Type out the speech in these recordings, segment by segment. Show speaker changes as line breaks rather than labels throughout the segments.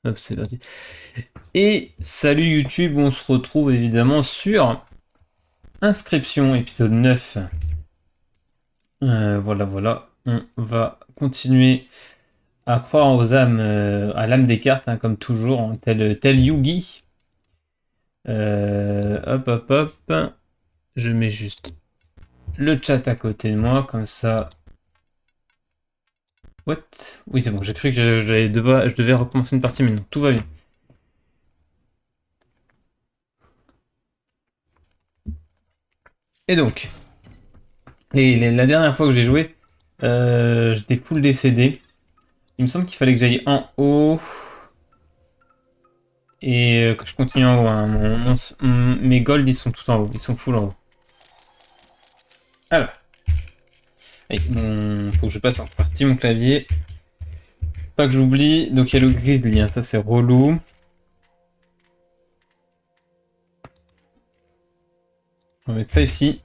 Hop, c'est parti. Et salut YouTube, on se retrouve évidemment sur Inscription, épisode 9. Voilà, on va continuer à croire aux âmes, à l'âme des cartes, hein, comme toujours, hein, tel Yugi. Hop. Je mets juste le chat à côté de moi, comme ça. What? Oui, c'est bon, j'ai cru que je devais recommencer une partie, mais non, tout va bien. Et donc, la dernière fois que j'ai joué, j'étais full décédé. Il me semble qu'il fallait que j'aille en haut et que je continue en haut, hein. Mes golds, ils sont tout en haut. Ils sont full en haut. Alors, faut que je passe en partie mon clavier. Pas que j'oublie. Donc il y a le grizzly, hein. Ça c'est relou. On va mettre ça ici.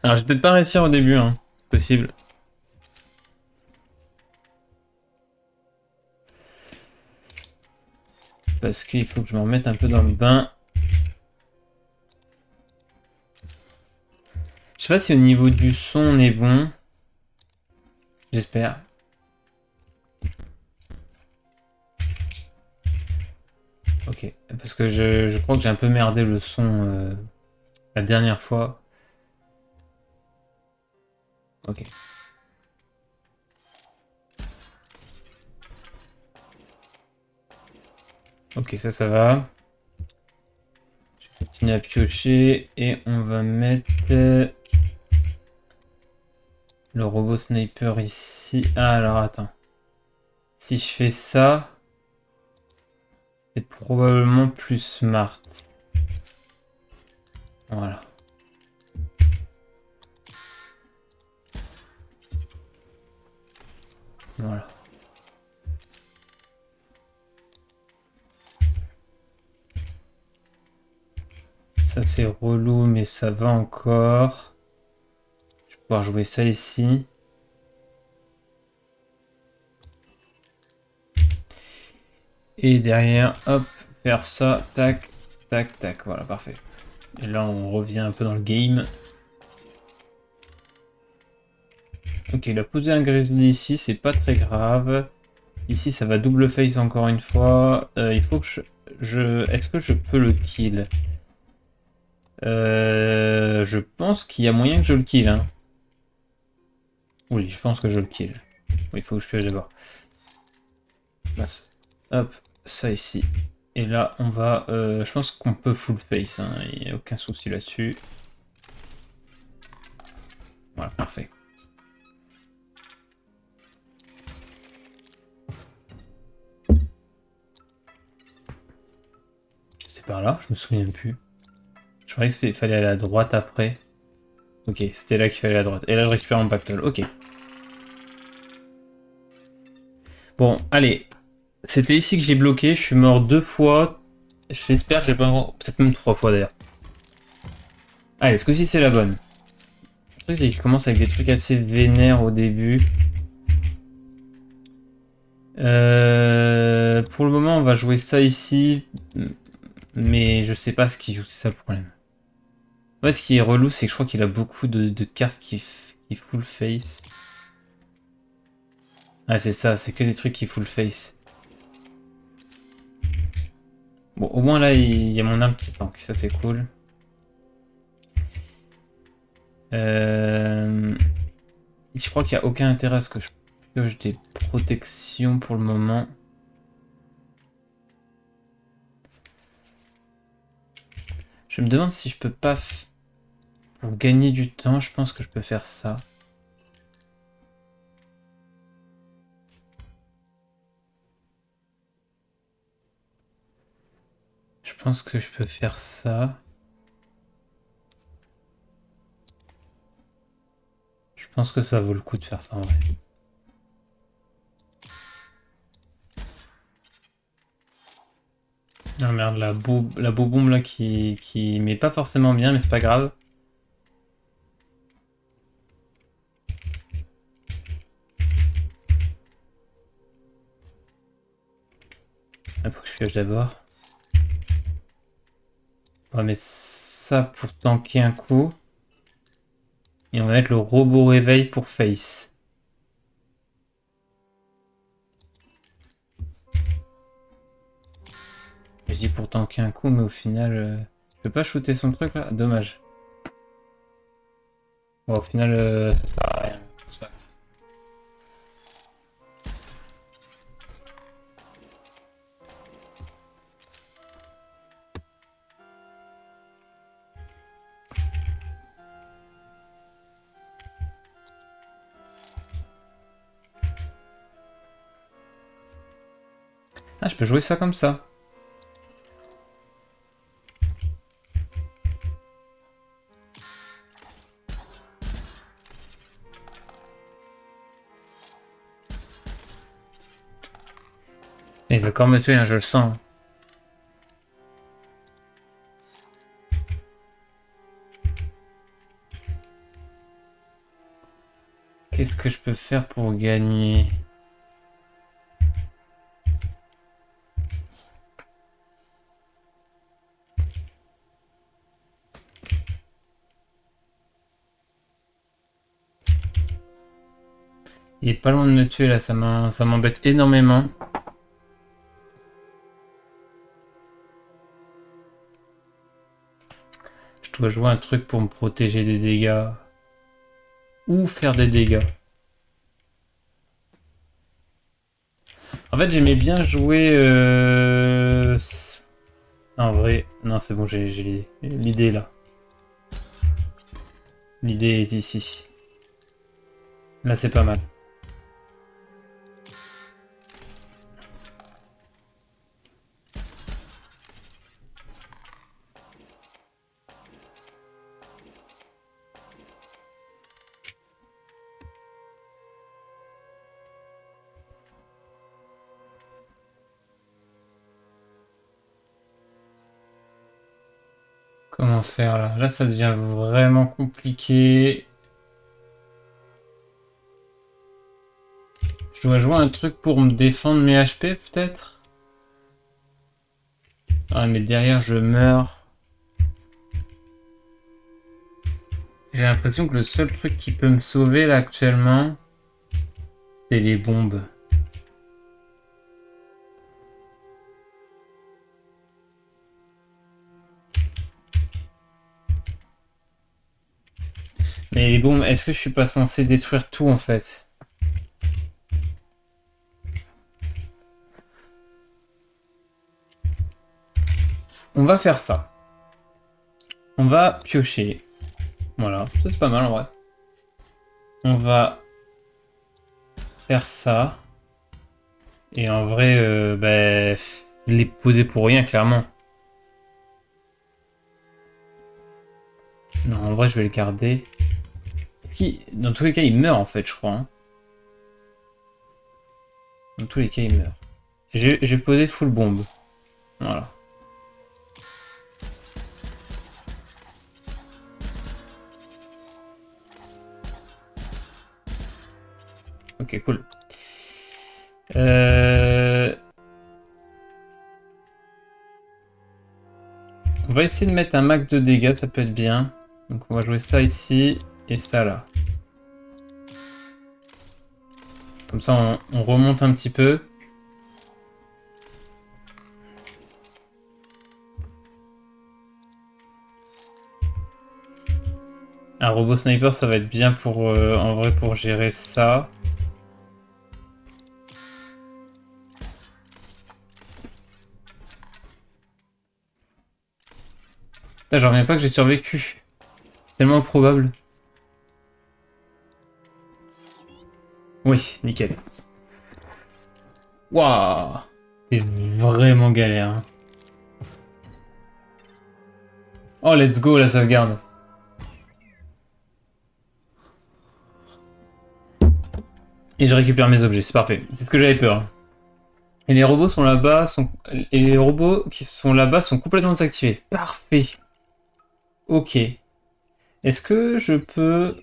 Alors je vais peut-être pas réussir au début, hein. C'est possible. Parce qu'il faut que je me remette un peu dans le bain. Je sais pas si au niveau du son on est bon. J'espère. Ok. Parce que je crois que j'ai un peu merdé le son la dernière fois. Ok. Ok, ça va. Je vais continuer à piocher et on va mettre le robot sniper ici. Ah, alors attends. Si je fais ça, c'est probablement plus smart. Voilà. Voilà. Ça c'est relou, mais ça va encore. Je vais pouvoir jouer ça ici. Et derrière, hop, faire ça, tac, tac. Voilà, parfait. Et là, on revient un peu dans le game. Ok, il a posé un grizzly ici, c'est pas très grave. Ici, ça va double face encore une fois. Il faut que Est-ce que je peux le kill? Je pense qu'il y a moyen que je le kill, hein. Oui, je pense que je le kill. Oui, il faut que je pioche d'abord. Hop, ça ici. Et là, on va... je pense qu'on peut full face, hein. Il n'y a aucun souci là-dessus. Voilà, parfait. C'est par là, je me souviens plus. Je croyais qu'il fallait aller à droite après. Ok, c'était là qu'il fallait aller à droite. Et là, je récupère mon pactole. Ok. Bon, allez. C'était ici que j'ai bloqué. Je suis mort 2 fois. J'espère que j'ai pas mort. Peut-être même 3 fois d'ailleurs. Allez, ce coup-ci, c'est la bonne. Le truc, c'est qu'il commence avec des trucs assez vénères au début. Pour le moment, on va jouer ça ici. Mais je sais pas ce qu'il joue, c'est ça le problème. Ouais, ce qui est relou, c'est que je crois qu'il a beaucoup de cartes qui full face. Ah, c'est ça, c'est que des trucs qui full face. Bon, au moins là, il y a mon arme qui tank, ça c'est cool. Je crois qu'il n'y a aucun intérêt à ce que je pioche des protections pour le moment. Je me demande si je peux pas... Pour gagner du temps, je pense que je peux faire ça. Je pense que je peux faire ça. Je pense que ça vaut le coup de faire ça en vrai. Ah merde, la bombe là qui met pas forcément bien, mais c'est pas grave. Il faut que je pioche d'abord. On va mettre ça pour tanker un coup. Et on va mettre le robot réveil pour face. Je dis pour tanker un coup, mais au final... Je peux pas shooter son truc là? Dommage. Bon, au final, ça sert à rien. Ah, je peux jouer ça comme ça. Il va encore me tuer, hein, je le sens. Qu'est-ce que je peux faire pour gagner? Il est pas loin de me tuer là, ça m'embête énormément. Je dois jouer un truc pour me protéger des dégâts. Ou faire des dégâts. En fait, j'aimais bien jouer... En vrai, non, c'est bon, j'ai l'idée là. L'idée est ici. Là, c'est pas mal. Comment faire là? Là, ça devient vraiment compliqué. Je dois jouer un truc pour me défendre mes HP, peut-être? Ah, mais derrière, je meurs. J'ai l'impression que le seul truc qui peut me sauver, là, actuellement, c'est les bombes. Mais les bombes, est-ce que je suis pas censé détruire tout, en fait? On va faire ça. On va piocher. Voilà, ça c'est pas mal en vrai. On va faire ça. Et en vrai, les poser pour rien, clairement. Non, en vrai, je vais le garder. Dans tous les cas, il meurt en fait, je crois. Hein. Dans tous les cas, il meurt. Je vais poser full bombe. Voilà. Ok, cool. On va essayer de mettre un max de dégâts, ça peut être bien. Donc on va jouer ça ici et ça là. Comme ça, on remonte un petit peu. Un robot sniper, ça va être bien pour, en vrai, pour gérer ça. Là, j'en reviens pas que j'ai survécu. Tellement improbable. Oui, nickel. Waouh! C'est vraiment galère. Hein. Oh, let's go, la sauvegarde. Et je récupère mes objets, c'est parfait. C'est ce que j'avais peur. Et les robots sont là-bas, et les robots qui sont là-bas sont complètement désactivés. Parfait. Ok. Est-ce que je peux...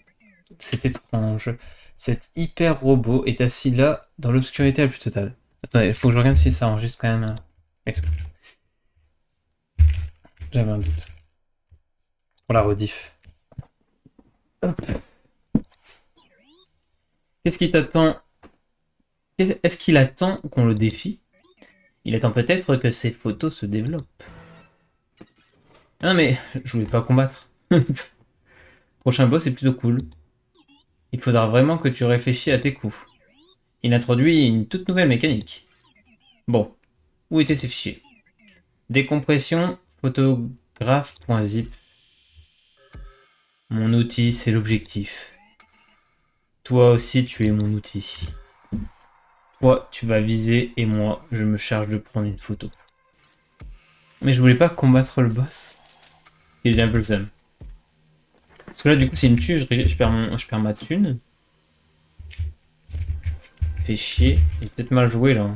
C'est étrange. Cet hyper robot est assis là, dans l'obscurité la plus totale. Attendez, il faut que je regarde si ça enregistre quand même. J'avais un doute. Pour la rediff. Hop. Qu'est-ce qui t'attend? Est-ce qu'il attend qu'on le défie? Il attend peut-être que ses photos se développent. Ah mais, je voulais pas combattre. Prochain boss est plutôt cool. Il faudra vraiment que tu réfléchis à tes coups. Il introduit une toute nouvelle mécanique. Bon, où étaient ces fichiers? Décompression, photographe.zip. Mon outil, c'est l'objectif. Toi aussi, tu es mon outil. Toi, tu vas viser et moi, je me charge de prendre une photo. Mais je voulais pas combattre le boss. Et j'ai un peu le seum. Parce que là, du coup, s'il me tue, je perds ma thune. Fait chier. J'ai peut-être mal joué là.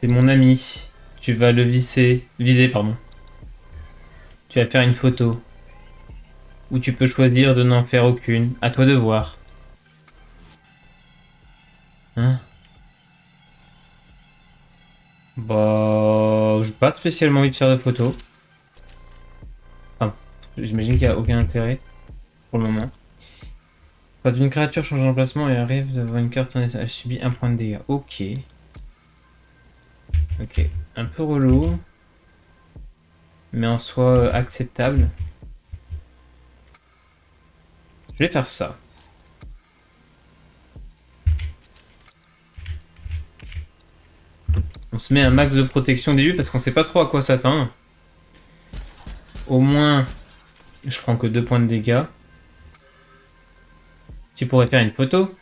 C'est mon ami. Tu vas le viser, pardon. Tu vas faire une photo. Ou tu peux choisir de n'en faire aucune. À toi de voir. Hein? Bah, j'ai pas spécialement envie de faire de photos. Enfin, j'imagine qu'il n'y a aucun intérêt pour le moment. Quand une créature change d'emplacement et arrive devant une carte, elle subit un point de dégâts. Ok. Ok. Un peu relou. Mais en soi acceptable. Je vais faire ça. On se met un max de protection au début parce qu'on sait pas trop à quoi s'attendre. Au moins, je prends que 2 points de dégâts. Tu pourrais faire une photo.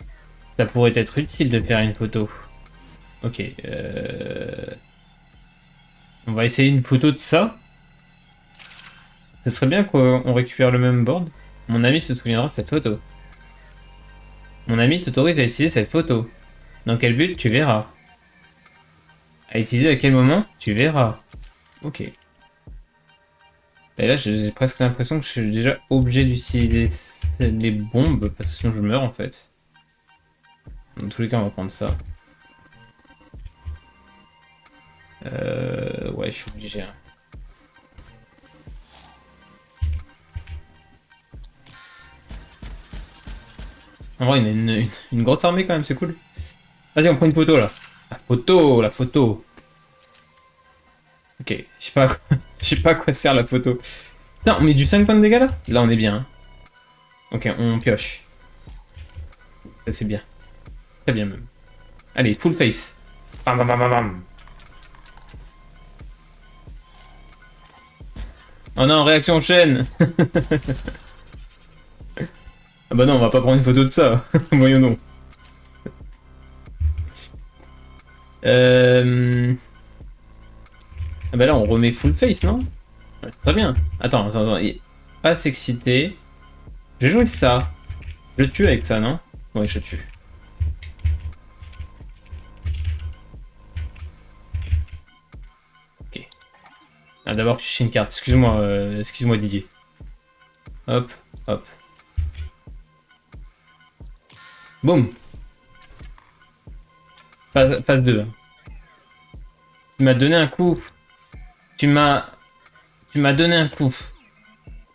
Ça pourrait être utile de faire une photo. Ok. On va essayer une photo de ça. Ce serait bien qu'on récupère le même board. Mon ami se souviendra de cette photo. Mon ami t'autorise à utiliser cette photo. Dans quel but? Tu verras. À utiliser à quel moment? Tu verras. Ok. Et là, j'ai presque l'impression que je suis déjà obligé d'utiliser les bombes, parce que sinon je meurs en fait. Dans tous les cas, on va prendre ça. Ouais, je suis obligé. Hein. En vrai, il y a une grosse armée quand même, c'est cool. Vas-y, on prend une photo là. La photo, la photo. Ok, je sais pas à quoi, je sais pas à quoi sert la photo. Putain, on met du 5 points de dégâts là? Là, on est bien. Hein. Ok, on pioche. Ça, c'est bien. Très bien même. Allez, full face. Bam, bam, bam, bam, bam. Oh non, réaction en chaîne. Ah bah non, on va pas prendre une photo de ça. Voyons donc. Ah bah là, on remet full face, non? Ouais, c'est très bien. Attends. Pas s'exciter. J'ai joué ça. Je le tue avec ça, non? Ouais, je tue. Ok. Ah, d'abord, piocher une carte. Excuse-moi Didier. Hop, hop. Boum. Phase 2. Hein. Tu m'as donné un coup. Tu m'as... Tu m'as donné un coup.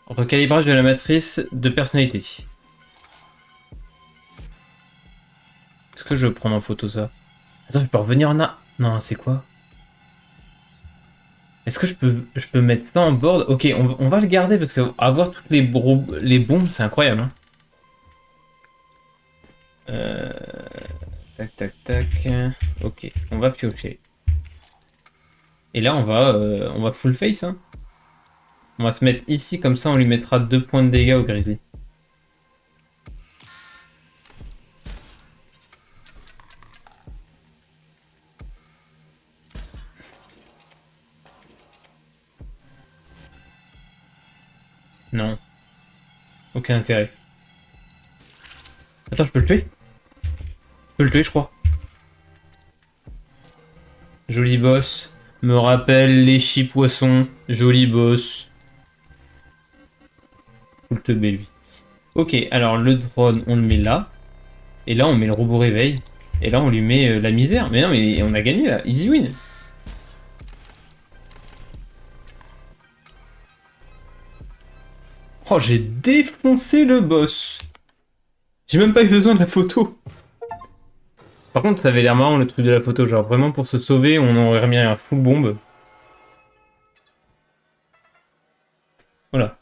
Recalibrage de la matrice de personnalité. Est-ce que je veux prendre en photo ça? Attends, je peux revenir en a... Non, c'est quoi? Est-ce que je peux mettre ça en board? Ok, on va le garder parce que avoir toutes les bombes, c'est incroyable. Hein. Euh, tac, tac, tac. Ok, on va piocher. Et là, on va full face. Hein. On va se mettre ici, comme ça, on lui mettra 2 points de dégâts au grizzly. Non. Aucun intérêt. Attends, je peux le tuer? Je peux le tuer, je crois. Joli boss. Me rappelle les chis poissons. Joli boss. Faut le teubé, lui. Ok, alors le drone, on le met là. Et là, on met le robot réveil. Et là, on lui met la misère. Mais non, mais on a gagné, là. Easy win. Oh, j'ai défoncé le boss. J'ai même pas eu besoin de la photo. Par contre, ça avait l'air marrant, le truc de la photo. Genre, vraiment, pour se sauver, on aurait remis un full bombe. Voilà.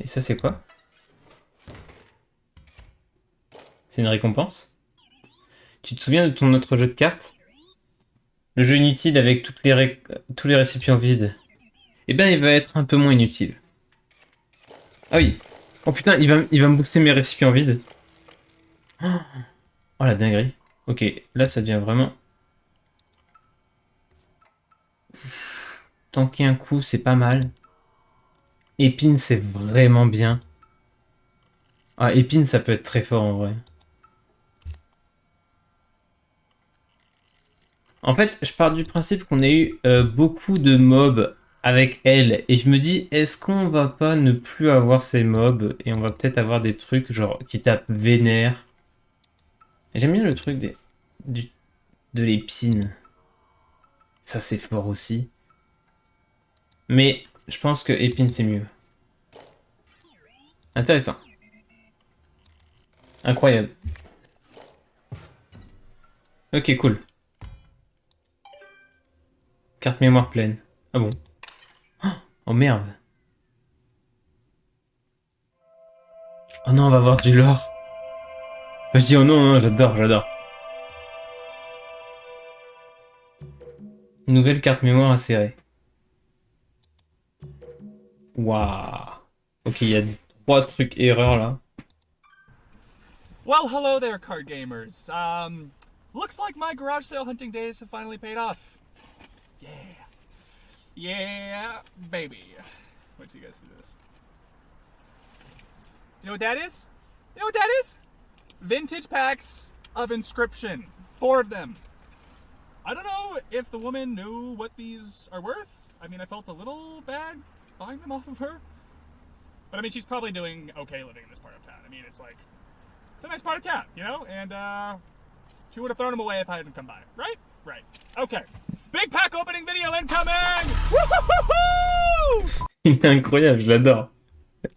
Et ça, c'est quoi? C'est une récompense? Tu te souviens de ton autre jeu de cartes? Le jeu inutile avec tous les récipients vides. Eh bien, il va être un peu moins inutile. Ah oui. Oh putain, il va me booster mes récipients vides. Oh la dinguerie. Ok, là ça devient vraiment... Tanker un coup, c'est pas mal. Épine, c'est vraiment bien. Ah, épine, ça peut être très fort en vrai. En fait, je pars du principe qu'on a eu beaucoup de mobs avec elle. Et je me dis, est-ce qu'on va pas ne plus avoir ces mobs et on va peut-être avoir des trucs genre qui tapent vénère. J'aime bien le truc du- de l'épine. Ça, c'est fort aussi. Mais je pense que épine, c'est mieux. Intéressant. Incroyable. Ok, cool. Carte mémoire pleine. Ah bon? Oh merde. Oh non, on va voir du lore. Bah, je dis oh non, non, j'adore, j'adore. Nouvelle carte mémoire insérée. Waouh. Ok, il y a trois trucs erreurs là.
Well, hello there, card gamers. Looks like my garage sale hunting days have finally paid off. Yeah. Yeah, baby. Wait till you guys see this. You know what that is? You know what that is? Vintage packs of Inscription. 4 of them. I don't know if the woman knew what these are worth. I mean, I felt a little bad buying them off of her. But I mean, she's probably doing okay living in this part of town. I mean, it's like, it's a nice part of town, you know? And, she would have thrown them away if I hadn't come by. Right? Right. Okay. Big pack opening video incoming! Woo-hoo-hoo-hoo!
Il est incroyable, je l'adore.
Okay.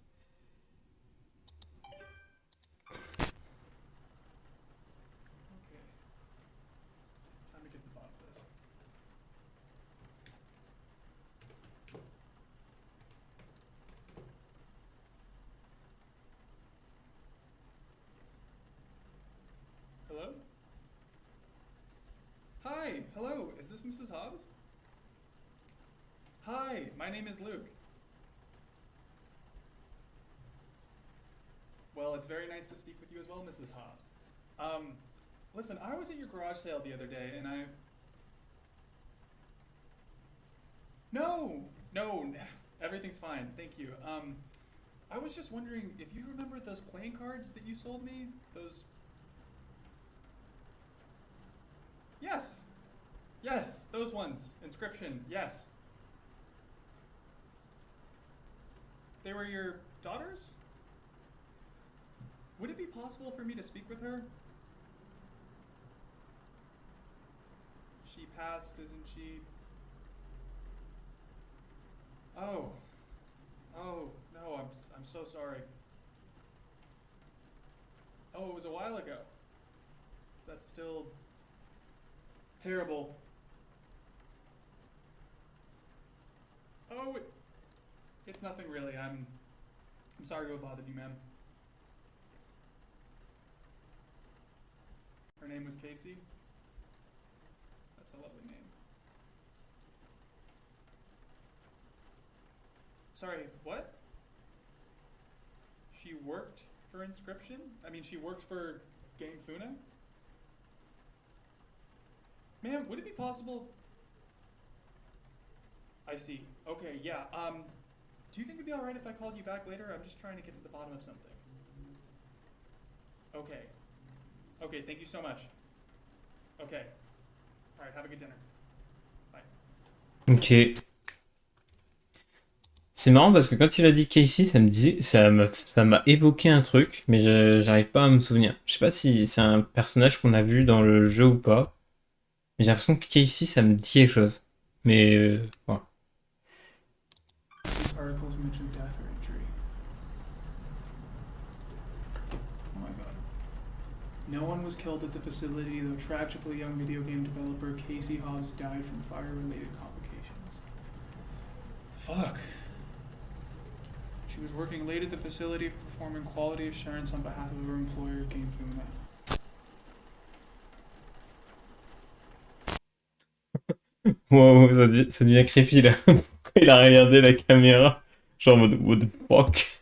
Time to get to the bottom of this. Hello? Hi, hello, is this Mrs. Hobbs? Hi, my name is Luke. Well, it's very nice to speak with you as well, Mrs. Hobbs. Listen, I was at your garage sale the other day and I. No, everything's fine, thank you. I was just wondering if you remember those playing cards that you sold me? Those. Yes! Yes, those ones. Inscription, yes. They were your daughter's? Would it be possible for me to speak with her? She passed, isn't she? Oh. Oh, no, I'm so sorry. Oh, it was a while ago. That's still terrible. Oh, it's nothing really. I'm sorry to have bothered you, ma'am. Her name was Casey. That's a lovely name. Sorry, what? She worked for Inscription? I mean, she worked for Game Funa? Ma'am, would it be possible? I see. Okay, yeah. Do you think it'd be alright if I called you back later? I'm just trying to get to the bottom of something. Okay. Okay, thank you so much. Okay. Alright, have a good dinner. Bye.
Ok. C'est marrant parce que quand il a dit Casey, ça me dit, ça m'a évoqué un truc, mais j'arrive pas à me souvenir. Je sais pas si c'est un personnage qu'on a vu dans le jeu ou pas, mais j'ai l'impression que Casey, ça me dit quelque chose. Mais voilà.
These articles mention death or injury. Oh my god. No one was killed at the facility, though tragically young video game developer Casey Hobbs died from fire-related complications. Fuck. She was working late at the facility performing quality assurance on behalf of her employer, Game Funa.
Wow, ça devient creepy là. Pourquoi il a regardé la caméra? Genre en mode what the fuck?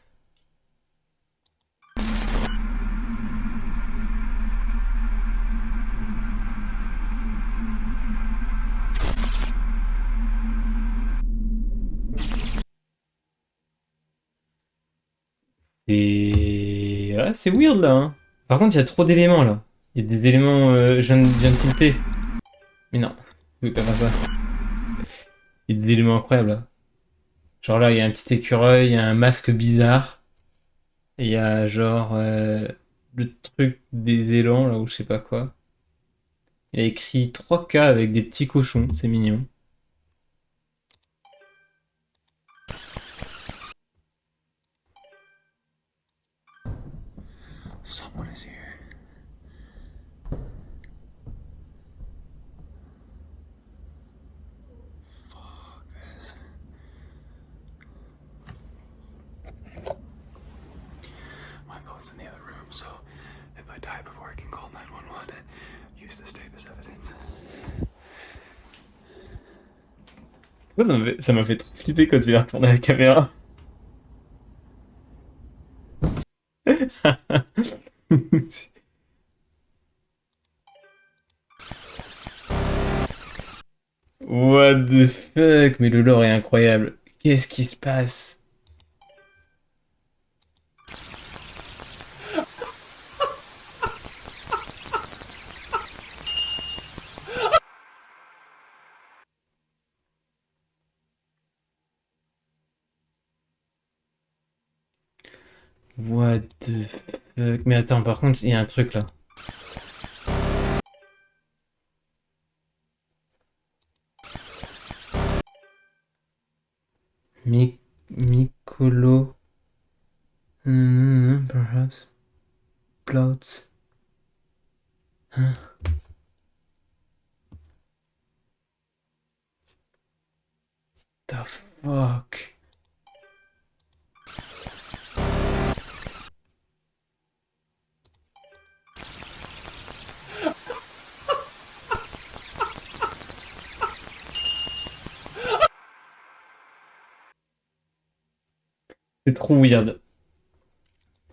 Et ouais, c'est weird là. Hein. Par contre, il y a trop d'éléments là. Il y a des éléments. Je viens de tilter. Mais non, je pouvais pas faire ça. Il y a des éléments incroyables là. Genre là, il y a un petit écureuil, il y a un masque bizarre. Et il y a genre le truc des élans là ou je sais pas quoi. Il y a écrit 3K avec des petits cochons, c'est mignon.
Someone is here. Fuck this. My phone's in the other room, so if I die before I can call 911, use this tape as evidence.
Pourquoi ça m'a fait trop flipper quand il a retourné la caméra. What the fuck? Mais le lore est incroyable. Qu'est-ce qui se passe? What the fuck? Mais attends, par contre, il y a un truc là. Mikolo. Perhaps. Plots. Huh? The fuck? C'est trop weird.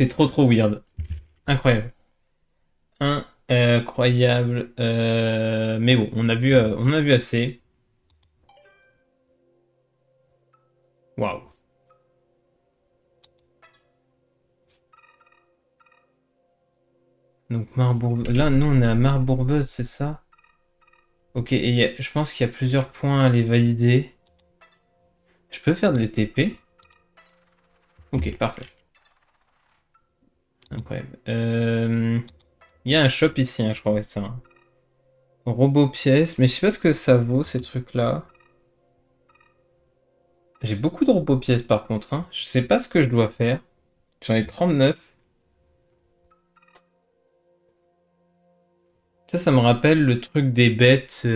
C'est trop weird. Incroyable. Incroyable. Mais bon, on a vu assez. Waouh. Donc Marbourg... Là, nous, on est à Marbourbeut, c'est ça? Ok, et je pense qu'il y a plusieurs points à les valider. Je peux faire de l'ETP? Ok, parfait. Incroyable. Il y a un shop ici, hein, je crois, ouais, c'est ça. Robot pièces, mais je sais pas ce que ça vaut, ces trucs-là. J'ai beaucoup de robots pièces, par contre. Hein. Je sais pas ce que je dois faire. J'en ai 39. Ça me rappelle le truc des bêtes,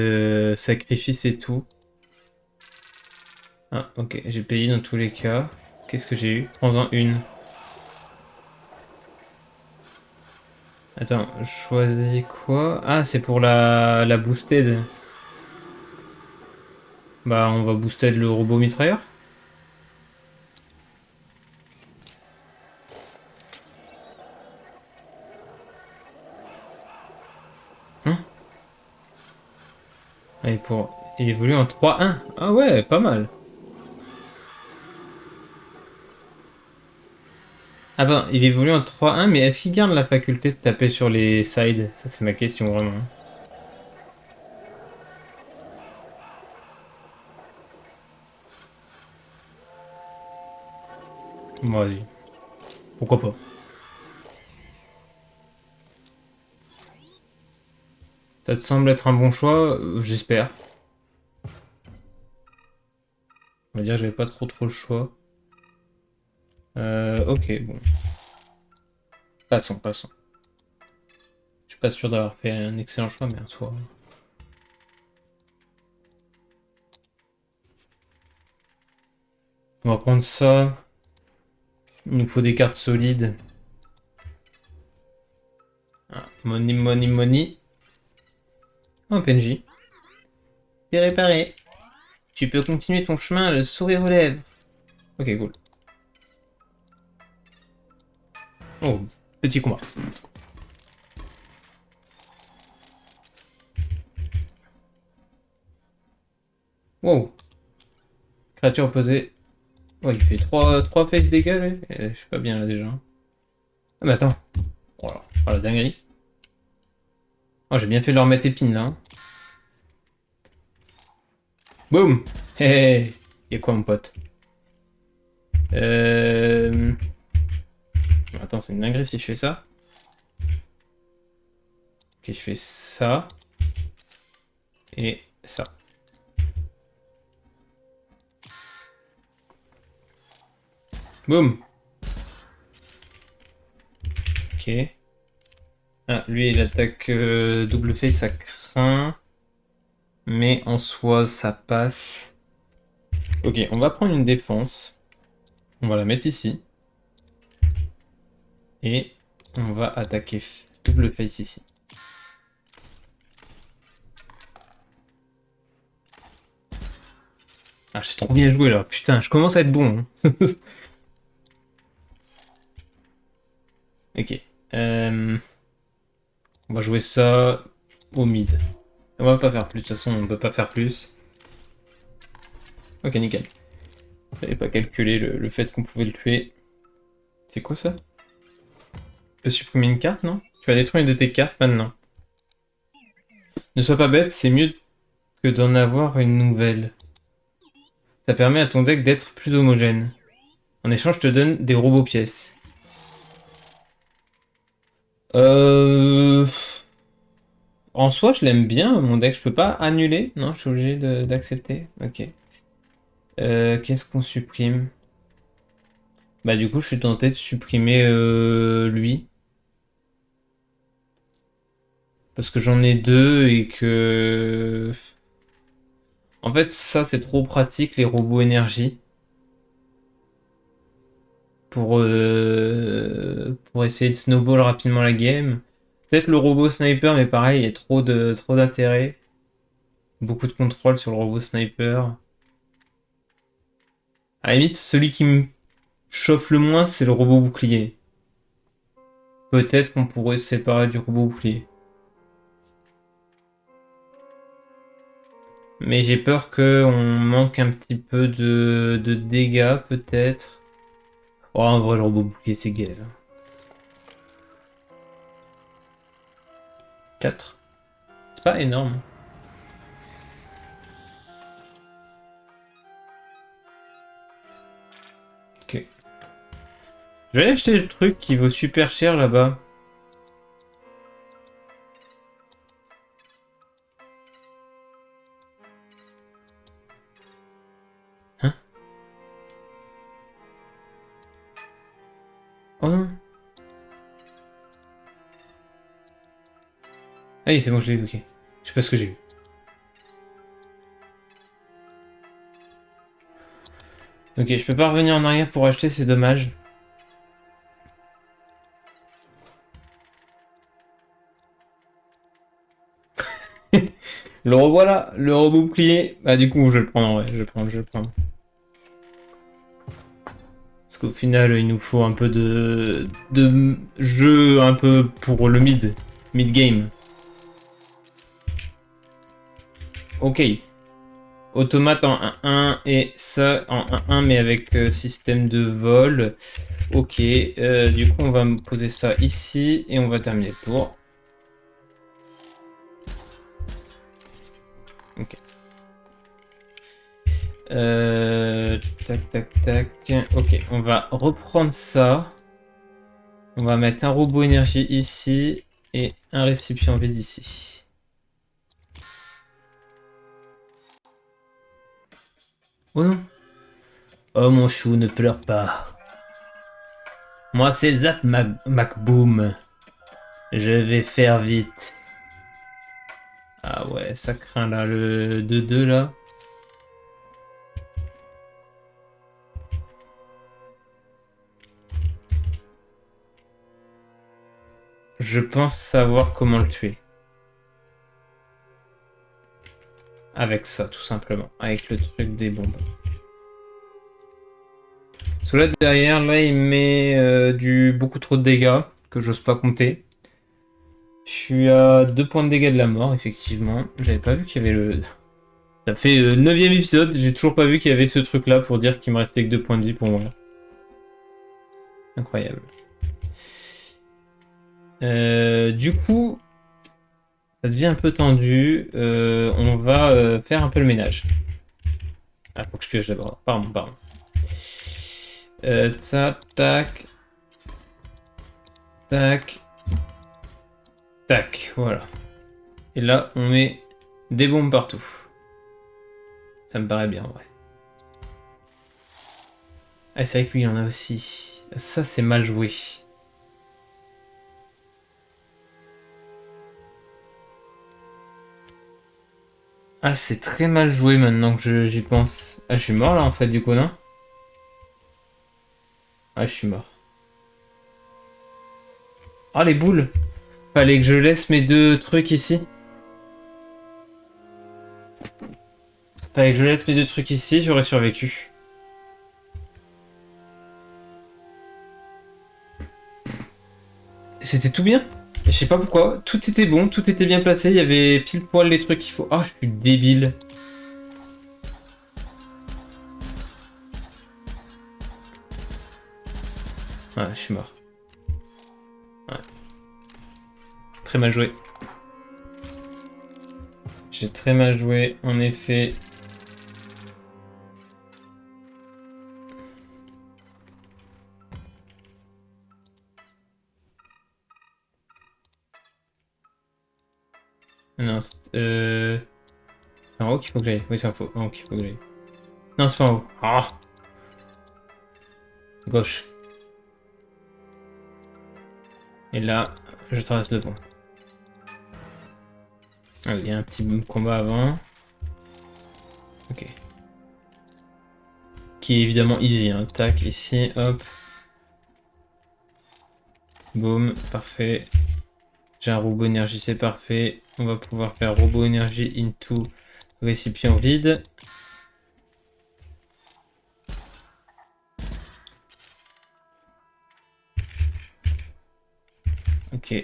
sacrifices et tout. Ah, ok, j'ai payé dans tous les cas. Qu'est-ce que j'ai eu? Prends-en une. Attends, je choisis quoi? Ah, c'est pour la boosted. Bah, on va boosted le robot mitrailleur. Hein? Allez, pour... Il évolue en 3-1. Ah ouais, pas mal. Ah ben, il évolue en 3-1, mais est-ce qu'il garde la faculté de taper sur les sides? Ça, c'est ma question, vraiment. Bon, vas-y. Pourquoi pas? Ça te semble être un bon choix? J'espère. On va dire que j'avais pas trop le choix. Ok, bon. Passons. Je suis pas sûr d'avoir fait un excellent choix, mais en soi. On va prendre ça. Il nous faut des cartes solides. Ah, money. Un PNJ. C'est réparé. Tu peux continuer ton chemin, le sourire aux lèvres. Ok, cool. Oh, petit combat. Wow. Créature opposée. Oh, il fait 3 face dégâts, lui. Je suis pas bien là déjà. Ah, mais attends. Voilà. Oh, la dinguerie. Oh, j'ai bien fait de leur mettre épine là. Boum. Hé hé. Y'a quoi, mon pote? Attends, c'est une dinguerie si je fais ça. Ok, je fais ça. Et ça. Boum. Ok. Ah, lui, il attaque double face, ça craint. Mais en soi, ça passe. Ok, on va prendre une défense. On va la mettre ici. Et on va attaquer double face ici. Ah, j'ai trop bien joué là. Putain, je commence à être bon. Hein. Ok. On va jouer ça au mid. On va pas faire plus. De toute façon, on peut pas faire plus. Ok, nickel. J'avais pas calculé le fait qu'on pouvait le tuer. C'est quoi ça? Tu peux supprimer une carte, non? Tu vas détruire une de tes cartes maintenant. Ne sois pas bête, c'est mieux que d'en avoir une nouvelle. Ça permet à ton deck d'être plus homogène. En échange, je te donne des robots pièces. En soi, je l'aime bien, mon deck. Je peux pas annuler? Non, je suis obligé d'accepter. Ok. Qu'est-ce qu'on supprime? Bah du coup, je suis tenté de supprimer lui. Parce que j'en ai deux et que... En fait, ça, c'est trop pratique, les robots énergie. Pour essayer de snowball rapidement la game. Peut-être le robot sniper, mais pareil, il y a trop d'intérêt. Beaucoup de contrôle sur le robot sniper. À la limite, celui qui me chauffe le moins, c'est le robot bouclier. Peut-être qu'on pourrait se séparer du robot bouclier. Mais j'ai peur qu'on manque un petit peu de dégâts, peut-être. Oh, en vrai, le robot bouclier, c'est gaze. 4. C'est pas énorme. Ok. Je vais aller acheter le truc qui vaut super cher là-bas. Hein? Oh non. Ah oui, c'est bon, je l'ai eu, ok. Je sais pas ce que j'ai eu. Ok, je peux pas revenir en arrière pour acheter, c'est dommage. Le revoilà, le robot bouclier. Bah du coup, je vais le prendre, ouais, je vais le prendre. Parce qu'au final, il nous faut un peu de jeu un peu pour le mid game. Ok. automate en 1-1 et ça en 1-1 mais avec système de vol. Ok, du coup on va me poser ça ici et on va terminer le tour. Ok. Tac, tac, tac. Ok, on va reprendre ça. On va mettre un robot énergie ici et un récipient vide ici. Oh non. Oh mon chou, ne pleure pas. Moi c'est Zap MacBoom. Je vais faire vite. Ah ouais, ça craint là, le 2-2 là. Je pense savoir comment le tuer. Avec ça, tout simplement. Avec le truc des bombes. Parce que là, derrière, là, il met beaucoup trop de dégâts, que j'ose pas compter. Je suis à 2 points de dégâts de la mort, effectivement. J'avais pas vu qu'il y avait le... Ça fait 9ème épisode, j'ai toujours pas vu qu'il y avait ce truc-là pour dire qu'il me restait que 2 points de vie pour moi. Incroyable. Du coup, ça devient un peu tendu. On va faire un peu le ménage. Ah, faut que je pioche d'abord. Pardon, pardon. Ça, tac. Tac. Tac, voilà. Et là, on met des bombes partout. Ça me paraît bien, ouais. Ah, c'est vrai que lui, il en a aussi. Ça, c'est mal joué. Ah, c'est très mal joué maintenant que j'y pense. Ah, je suis mort là, en fait, du coup, non? Ah, je suis mort. Ah, les boules! Fallait que je laisse mes 2 trucs ici. Fallait que je laisse mes 2 trucs ici, j'aurais survécu. C'était tout bien. Je sais pas pourquoi. Tout était bon, tout était bien placé. Il y avait pile poil les trucs qu'il faut. Ah, je suis débile. Ouais, je suis mort. Ouais. Très mal joué. J'ai très mal joué, en effet. Non, c'est en haut qu'il faut que j'aille. Oui, c'est en haut qu'il faut que j'aille. Non, c'est pas en haut. Ah! Gauche. Et là, je traverse le pont. Ah, il y a un petit combat avant. Ok. Qui est évidemment easy, hein. Tac, ici, hop. Boum, parfait. J'ai un robot énergie, c'est parfait. On va pouvoir faire robot énergie into récipient vide. Ok.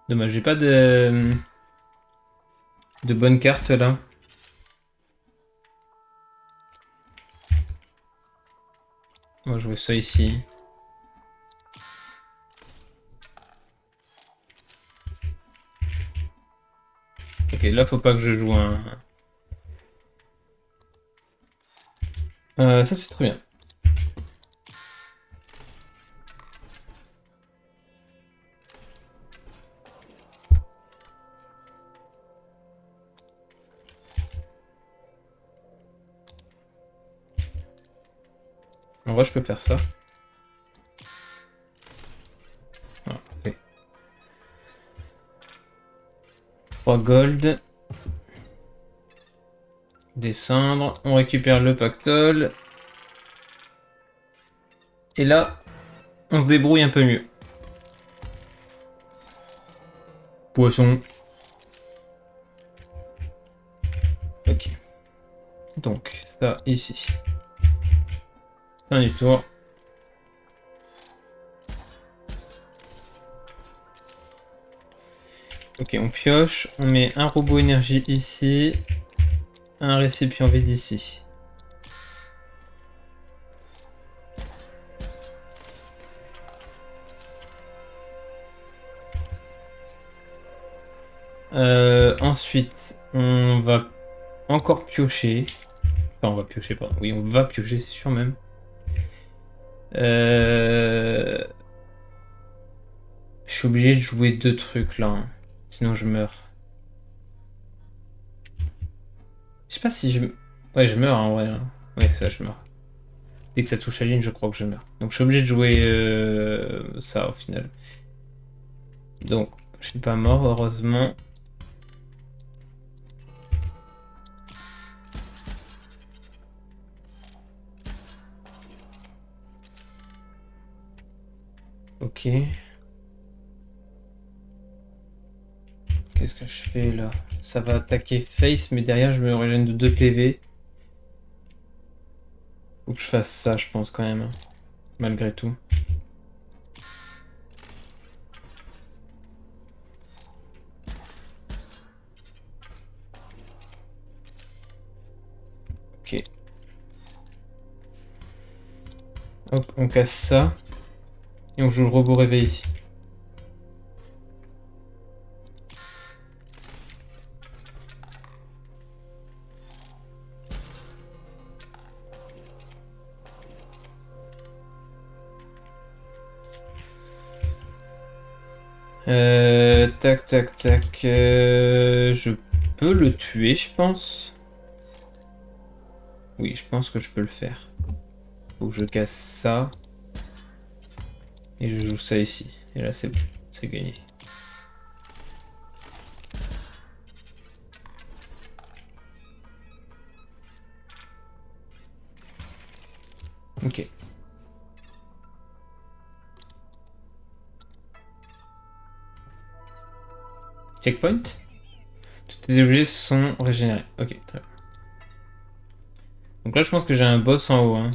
Dommage, j'ai pas de bonne carte là. On va jouer ça ici. Ok, là faut pas que je joue un... ça c'est très bien. En vrai je peux faire ça. Voilà, parfait. 3 gold. Descendre. On récupère le pactole. Et là, on se débrouille un peu mieux. Poisson. Ok. Donc, ça ici. Fin du tour. Ok, on pioche, on met un robot énergie ici, un récipient vide ici. Ensuite, on va encore piocher. Enfin, on va piocher, pardon. Oui, on va piocher, c'est sûr même. Je suis obligé de jouer deux trucs là, hein. Sinon je meurs. Je sais pas si je... Ouais, je meurs en vrai, hein. Ouais, ça, je meurs. Dès que ça touche la ligne, je crois que je meurs. Donc je suis obligé de jouer ça au final. Donc, je suis pas mort, heureusement. Ok. Qu'est-ce que je fais là? Ça va attaquer face, mais derrière je me régène de 2 PV. Faut que je fasse ça, je pense quand même, hein. Malgré tout. Ok. Hop, on casse ça. Et on joue le robot réveil ici. Tac, tac, tac. Je peux le tuer, je pense. Oui, je pense que je peux le faire. Faut que je casse ça. Et je joue ça ici. Et là, c'est bon. C'est gagné. Ok. Checkpoint. Tous tes objets sont régénérés. Ok, très bien. Donc là, je pense que j'ai un boss en haut. Hein.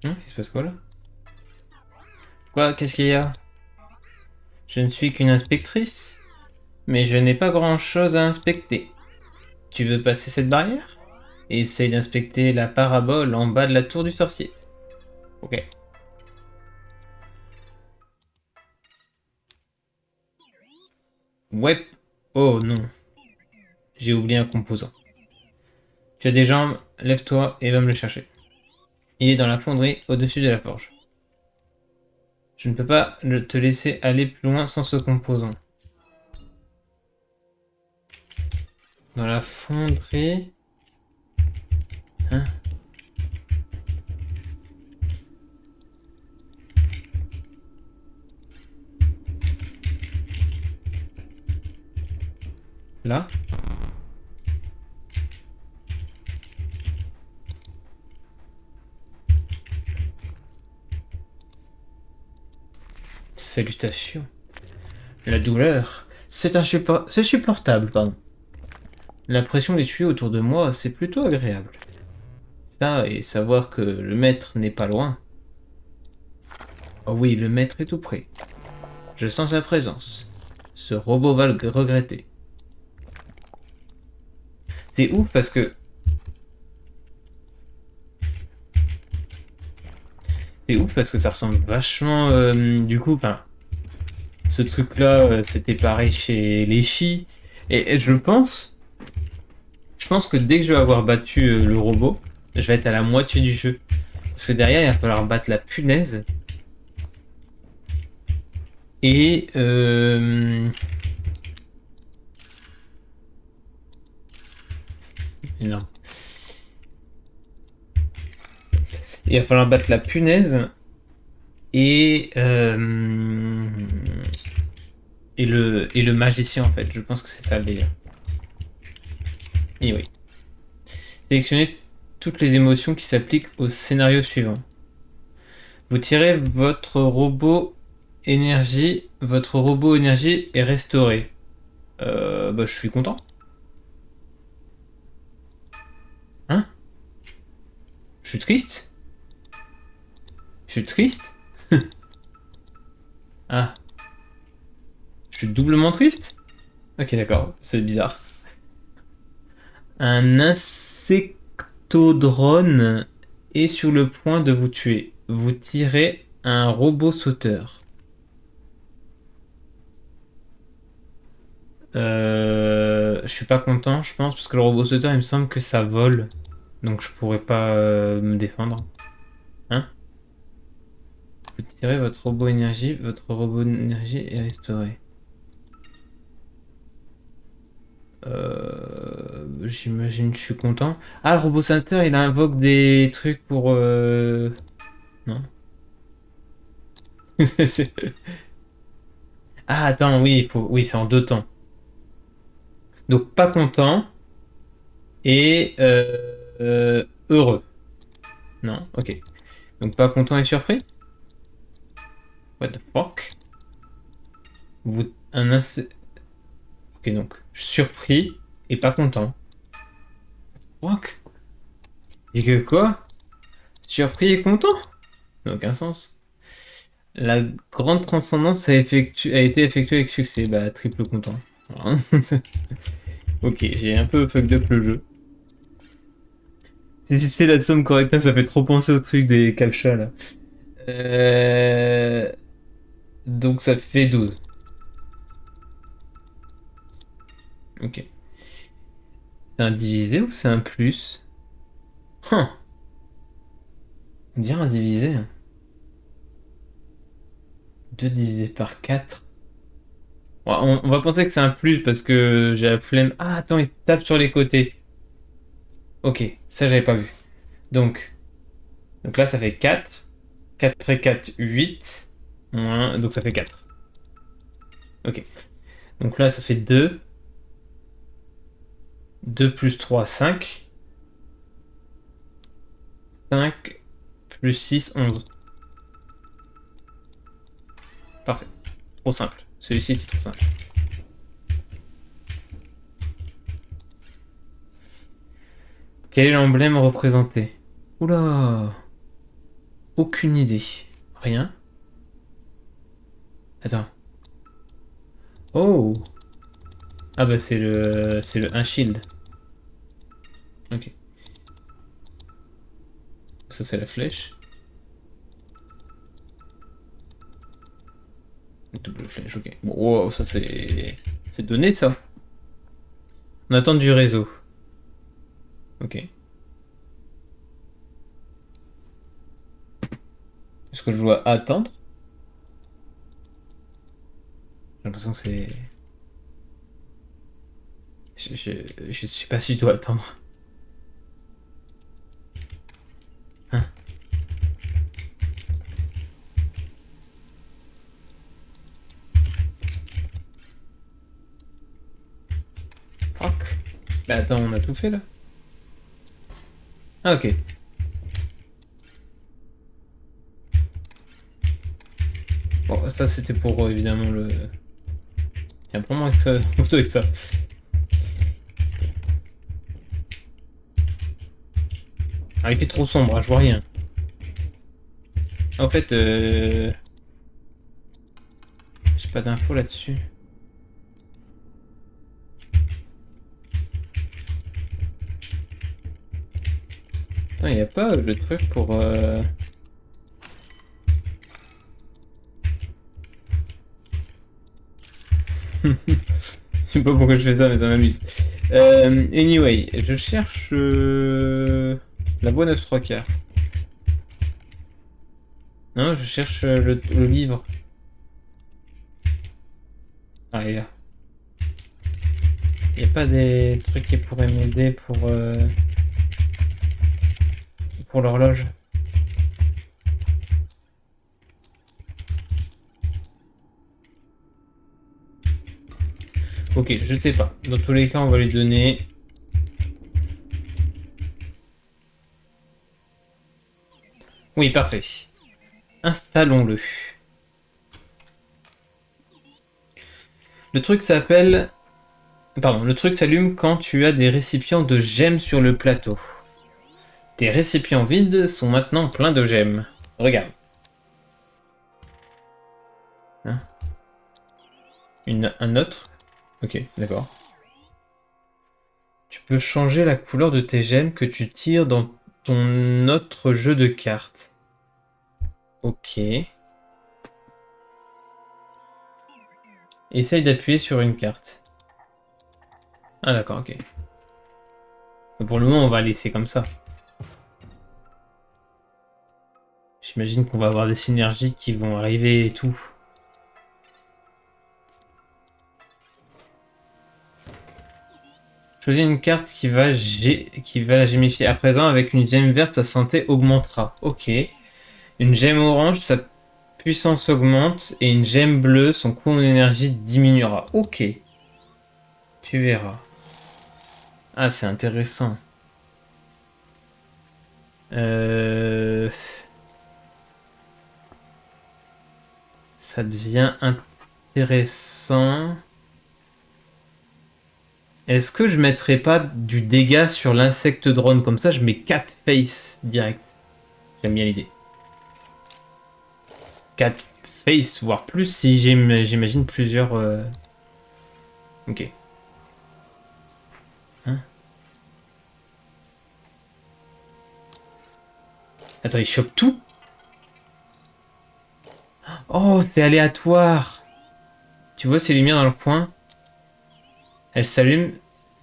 Il se passe quoi là? Quoi? Qu'est-ce qu'il y a? Je ne suis qu'une inspectrice. Mais je n'ai pas grand-chose à inspecter. Tu veux passer cette barrière? Essaye d'inspecter la parabole en bas de la tour du sorcier. Ok. Ouais. Oh non. J'ai oublié un composant. Tu as des jambes, lève-toi et va me le chercher. Il est dans la fonderie au-dessus de la forge. Je ne peux pas te laisser aller plus loin sans ce composant. Dans la fonderie... Hein? Là? Salutations. La douleur, c'est supportable, pardon. La pression des tuyaux autour de moi, c'est plutôt agréable. Ça, et savoir que le maître n'est pas loin. Oh oui, le maître est tout près. Je sens sa présence. Ce robot va le regretter. C'est ouf parce que... C'est ouf parce que ça ressemble vachement... du coup, enfin... Ce truc-là, c'était pareil chez les Chi. Et je pense... Je pense que dès que je vais avoir battu le robot, je vais être à la moitié du jeu. Parce que derrière, il va falloir battre la punaise. Et... Non. Il va falloir battre la punaise. Et... et le magicien, en fait. Je pense que c'est ça le délire. Et oui. Sélectionnez toutes les émotions qui s'appliquent au scénario suivant. Vous tirez votre robot énergie est restauré. Bah, je suis content. Hein? Je suis triste? Je suis triste? Ah. suis doublement triste? Ok, d'accord, c'est bizarre. Un insectodrone est sur le point de vous tuer. Vous tirez un robot sauteur. Je suis pas content, je pense, parce que le robot sauteur, il me semble que ça vole. Donc je pourrais pas me défendre. Hein? Vous tirez votre robot énergie est restauré. J'imagine que je suis content. Ah, le robot sauteur, il invoque des trucs pour... Non. Ah, attends, oui, il faut... Oui, c'est en deux temps. Donc, pas content et heureux. Non, ok. Donc, pas content et surpris? What the fuck? Ok, donc, surpris et pas content. Fuck? Dis que quoi? Surpris et content? Ça n'a aucun sens. La grande transcendance a été effectuée avec succès. Bah, triple content. Voilà. Ok, j'ai un peu fucked up le jeu. Si c'est la somme correcte, ça fait trop penser au truc des captcha là. Euh... Donc ça fait 12. Ok. C'est un divisé ou c'est un plus? Huh. On dirait un divisé. 2 divisé par 4. Ouais, on va penser que c'est un plus parce que j'ai la flemme. Ah, attends, il tape sur les côtés. Ok, ça j'avais pas vu. Donc, donc là ça fait 4. 4 et 4, 8. Donc ça fait 4. Ok. Donc là ça fait 2. 2 plus 3, 5. 5 plus 6, 11. Parfait. Trop simple. Celui-ci était trop simple. Quel est l'emblème représenté? Oula. Aucune idée. Rien. Attends. Oh. Ah bah c'est le un shield. Ok. Ça c'est la flèche. Double flèche, ok. Bon, wow, ça c'est donné ça. On attend du réseau. Ok. Est-ce que je dois attendre? J'ai l'impression que c'est... Je sais pas si je dois attendre. Hein? Fuck. Bah attends, on a tout fait là? Ah ok. Bon, ça c'était pour évidemment le... Tiens, prends-moi avec ça, photo avec ça. Ah, il fait trop sombre, je vois rien. En fait, j'ai pas d'infos là-dessus. Attends, y a pas le truc pour... Je sais pas pourquoi je fais ça, mais ça m'amuse. Anyway, je cherche la voie 9 3 quarts. Non, je cherche le livre. Ah, il est là. Y a pas des trucs qui pourraient m'aider pour l'horloge? Ok, je sais pas. Dans tous les cas, on va lui donner... Oui, parfait. Installons-le. Le truc s'appelle... Pardon, le truc s'allume quand tu as des récipients de gemmes sur le plateau. Tes récipients vides sont maintenant pleins de gemmes. Regarde. Hein? Un autre? Ok, d'accord. Tu peux changer la couleur de tes gemmes que tu tires dans ton autre jeu de cartes. Ok. Essaye d'appuyer sur une carte. Ah d'accord, ok. Pour le moment, on va laisser comme ça. J'imagine qu'on va avoir des synergies qui vont arriver et tout. Choisis une carte qui va la gémifier. À présent, avec une gemme verte, sa santé augmentera. Ok. Une gemme orange, sa puissance augmente. Et une gemme bleue, son coût en énergie diminuera. Ok. Tu verras. Ah, c'est intéressant. Ça devient intéressant. Est-ce que je mettrais pas du dégât sur l'insecte drone? Comme ça, je mets 4 face direct. J'aime bien l'idée. 4 face, voire plus, si j'imagine plusieurs... Ok. Hein? Attends, il chope tout? Oh, c'est aléatoire. Tu vois ces lumières dans le coin? Elles s'allument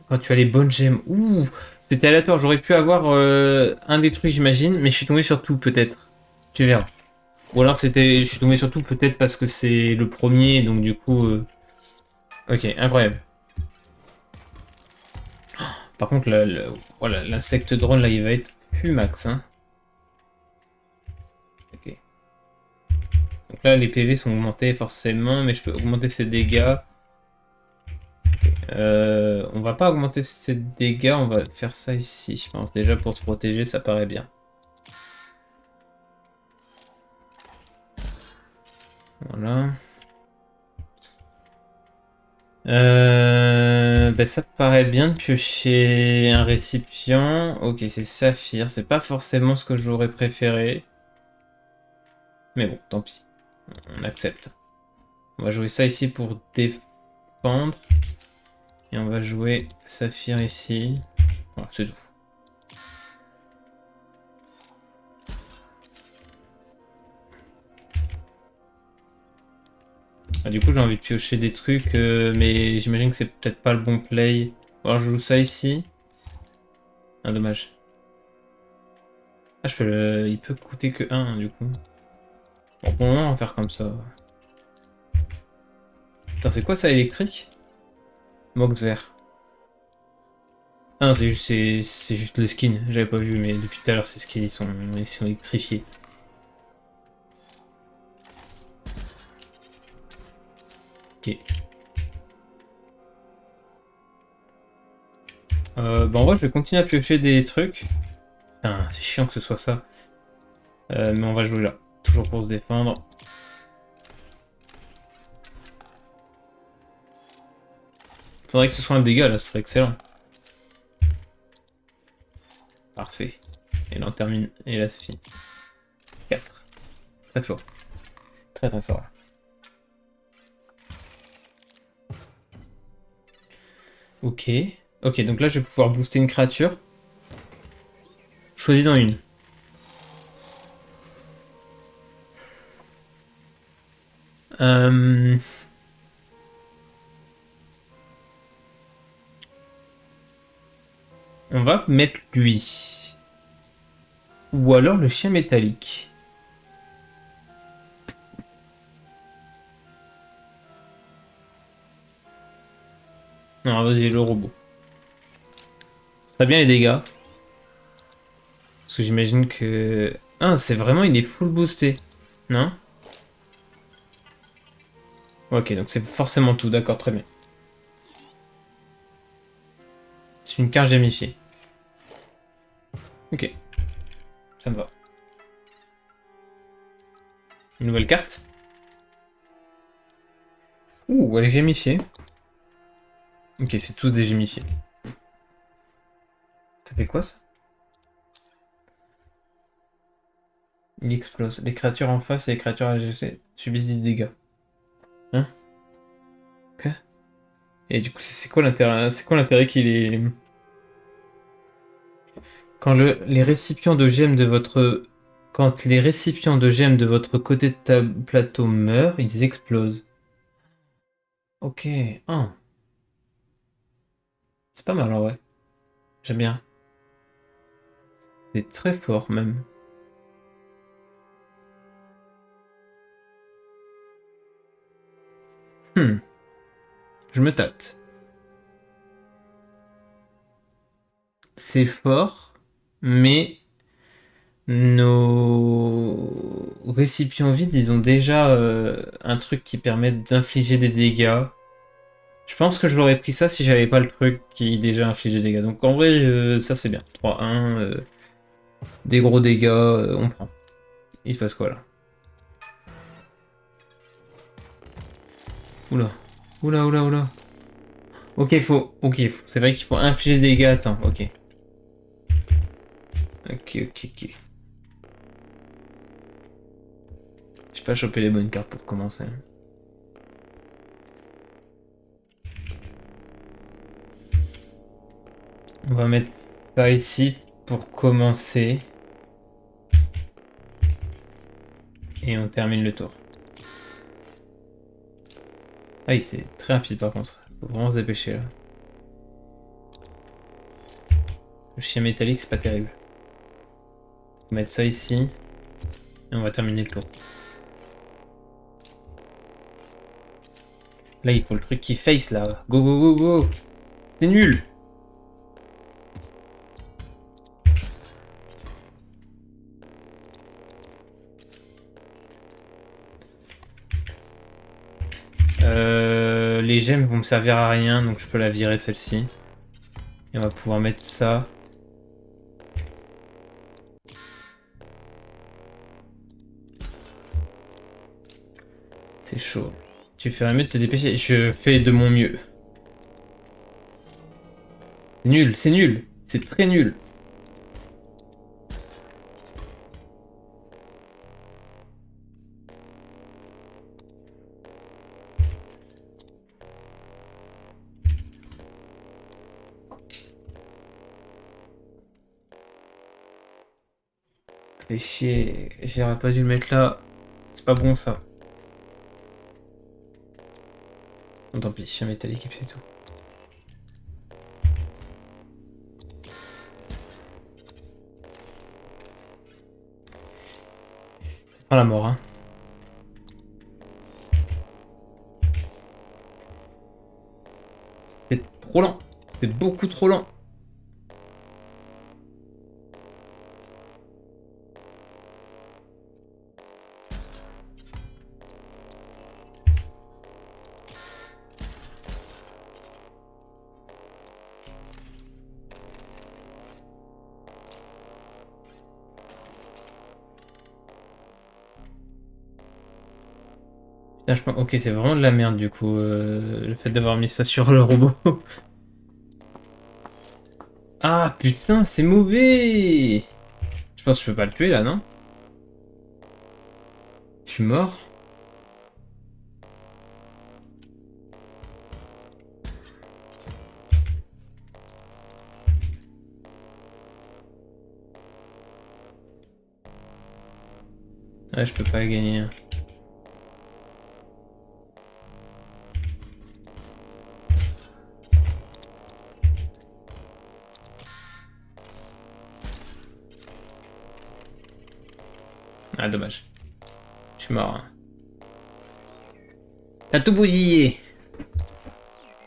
quand tu as les bonnes gemmes. Ouh, c'était aléatoire. J'aurais pu avoir un des trucs, j'imagine, mais je suis tombé sur tout, peut-être. Tu verras. Ou alors je suis tombé sur tout, peut-être parce que c'est le premier, donc du coup... Ok, incroyable. Par contre, voilà, l'insecte drone, là, il va être plus max. Hein. Ok. Donc là, les PV sont augmentés forcément, mais je peux augmenter ses dégâts. On va pas augmenter ses dégâts, on va faire ça ici, je pense. Déjà, pour se protéger, ça paraît bien. Voilà. Ben ça te paraît bien de piocher un récipient. Ok, c'est saphir. C'est pas forcément ce que j'aurais préféré. Mais bon, tant pis. On accepte. On va jouer ça ici pour défendre. Et on va jouer saphir ici. Voilà, c'est tout. Ah, du coup, j'ai envie de piocher des trucs, mais j'imagine que c'est peut-être pas le bon play. Alors, je joue ça ici. Ah, dommage. Ah, il peut coûter que 1 du coup. Bon, pour le moment, on va faire comme ça. Putain, c'est quoi ça, électrique? Mox vert. Ah non, c'est juste le skin. J'avais pas vu, mais depuis tout à l'heure, ces skins, ils sont électrifiés. Ok. Bah en vrai, je vais continuer à piocher des trucs. Putain, c'est chiant que ce soit ça. Mais on va jouer là. Toujours pour se défendre. Faudrait que ce soit un dégât là, ce serait excellent. Parfait. Et là on termine. Et là c'est fini. 4. Très fort. Très très fort. Ok. Ok, donc là je vais pouvoir booster une créature. Choisis-en une. Euh... On va mettre lui. Ou alors le chien métallique. Non, vas-y, le robot. Très bien les dégâts. Parce que j'imagine que... Ah, c'est vraiment, il est full boosté. Non? Ok, donc c'est forcément tout, d'accord, très bien. C'est une carte gamifiée. Ok, ça me va. Une nouvelle carte. Ouh, elle est gamifiée. Ok, c'est tous des gamifiés. Ça fait quoi ça? Il explose. Les créatures en face et les créatures AGC subissent des dégâts. Hein? Et du coup, c'est quoi l'intérêt? C'est quoi l'intérêt qu'il est... Quand les récipients de gemmes de votre... Quand les récipients de gemmes de votre côté de plateau meurent, ils explosent. Ok. Ah. C'est pas mal en vrai. J'aime bien. C'est très fort même. Je me tâte. C'est fort, mais nos récipients vides, ils ont déjà un truc qui permet d'infliger des dégâts. Je pense que je l'aurais pris ça si j'avais pas le truc qui déjà infligeait des dégâts. Donc en vrai, ça c'est bien. 3-1, des gros dégâts, on prend. Il se passe quoi là? Oula. Oula, oula, oula. Ok, c'est vrai qu'il faut infliger des dégâts. Attends, ok. Ok. J'ai pas chopé les bonnes cartes pour commencer. On va mettre ça ici pour commencer. Et on termine le tour. Ah oui, c'est très rapide par contre. Faut vraiment se dépêcher là. Le chien métallique, c'est pas terrible. On va mettre ça ici. Et on va terminer le tour. Là, il faut le truc qui face là. Go, go, go, go. C'est nul. Les gemmes vont me servir à rien, donc je peux la virer celle-ci. Et on va pouvoir mettre ça. C'est chaud. Tu ferais mieux de te dépêcher. Je fais de mon mieux. Nul, c'est nul. C'est très nul. Fais chier. J'aurais pas dû le mettre là. C'est pas bon ça. Bon, tant pis, chien métallique et puis c'est tout. Pas la mort, hein. C'est trop lent. C'est beaucoup trop lent. Putain, ok, c'est vraiment de la merde du coup, le fait d'avoir mis ça sur le robot. Ah putain, c'est mauvais. Je pense que je peux pas le tuer là, non? Je suis mort. Ouais, je peux pas gagner. Ah, dommage. Je suis mort. Hein. T'as tout bousillé.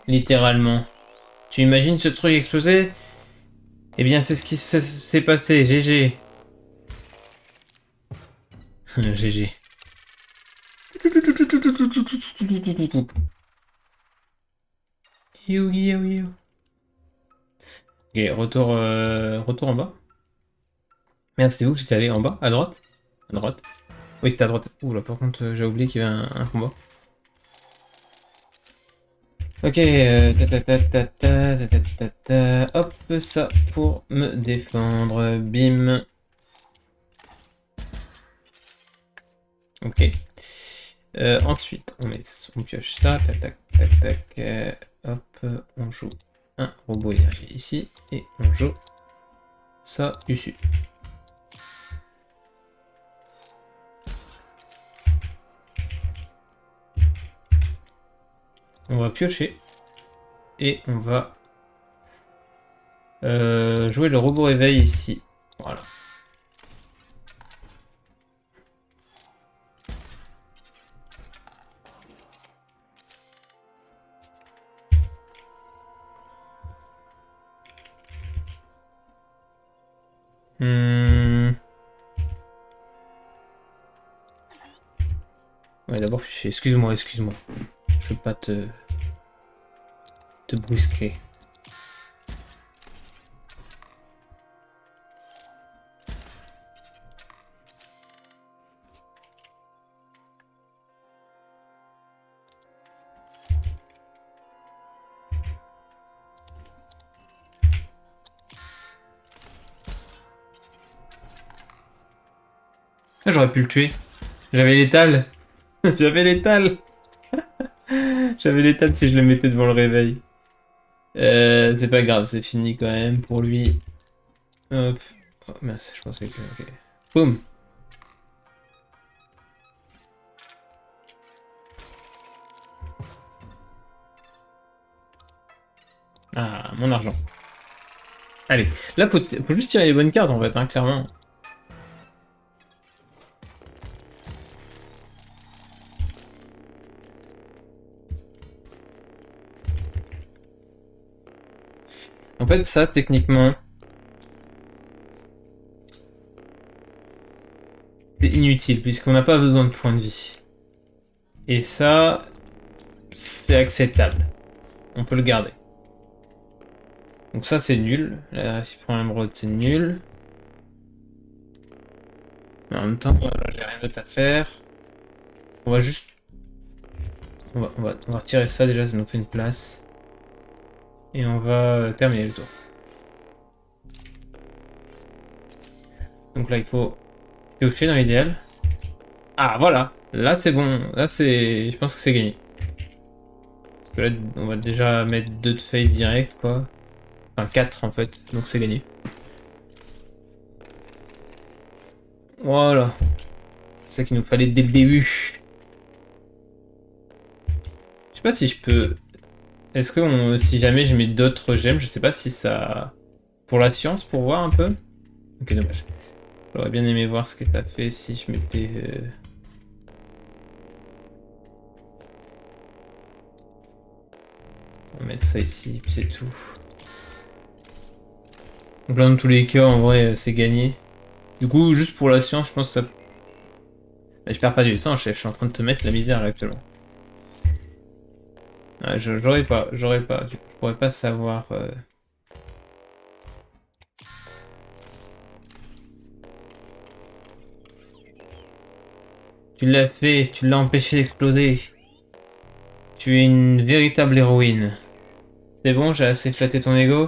Littéralement. Tu imagines ce truc exploser? Eh bien, c'est ce qui s'est passé. GG. GG. Ok, retour en bas. Merde, c'était où que j'étais allé en bas? À droite? À droite. Oui, c'était à droite. Ouh là, par contre, j'ai oublié qu'il y avait un combat. Ok, hop, ça pour me défendre. Bim. Ok. Ensuite, on pioche ça, tac, tac, tac, tac. Hop, on joue un robot énergie ici, et on joue ça dessus. On va piocher, et on va jouer le robot réveil ici. Voilà. Ouais, d'abord piocher. Excuse-moi, excuse-moi. Je veux pas te brusquer. Ah, j'aurais pu le tuer. J'avais l'étal. J'avais l'étal. J'avais l'étal si je le mettais devant le réveil. C'est pas grave, c'est fini quand même pour lui. Hop. Oh mince, je pensais que... Ok. Boum. Ah, mon argent. Allez, là faut juste tirer les bonnes cartes en fait, hein, clairement. En fait, ça, techniquement, c'est inutile, puisqu'on n'a pas besoin de points de vie. Et ça, c'est acceptable. On peut le garder. Donc ça, c'est nul. Là, si prend l'émeraude, c'est nul. Mais en même temps, j'ai rien d'autre à faire. On va juste... On va retirer ça, déjà, ça nous fait une place. Et on va terminer le tour. Donc là, il faut piocher dans l'idéal. Ah, voilà. Là, c'est bon. Là, c'est... Je pense que c'est gagné. Parce que là, on va déjà mettre 2 de face direct, quoi. Enfin, 4, en fait. Donc, c'est gagné. Voilà. C'est ça qu'il nous fallait dès le début. Je sais pas si je peux... Est-ce que si jamais je mets d'autres gemmes, je sais pas si ça... Pour la science, pour voir un peu. Ok, dommage. J'aurais bien aimé voir ce que t'as fait si je mettais... On va mettre ça ici, puis c'est tout. Donc là, dans tous les cas, en vrai, c'est gagné. Du coup, juste pour la science, je pense que ça... Mais je perds pas du temps, chef. Je suis en train de te mettre la misère là, actuellement. Ouais, j'aurais pas. Du coup, je pourrais pas savoir... Tu l'as fait, tu l'as empêché d'exploser. Tu es une véritable héroïne. C'est bon, j'ai assez flatté ton ego.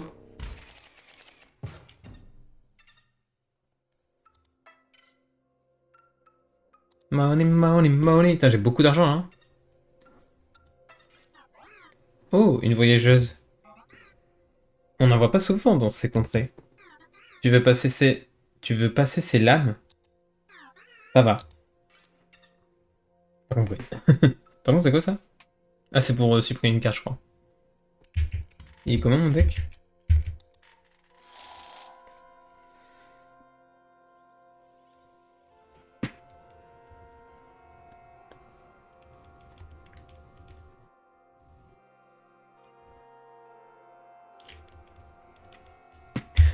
Money, money, money. Putain, j'ai beaucoup d'argent, hein. Oh, une voyageuse. On n'en voit pas souvent dans ces contrées. Tu veux passer ces... Tu veux passer ces lames? Ça va. Pas compris. Par contre, c'est quoi ça? Ah, c'est pour supprimer une carte, je crois. Il est comment mon deck?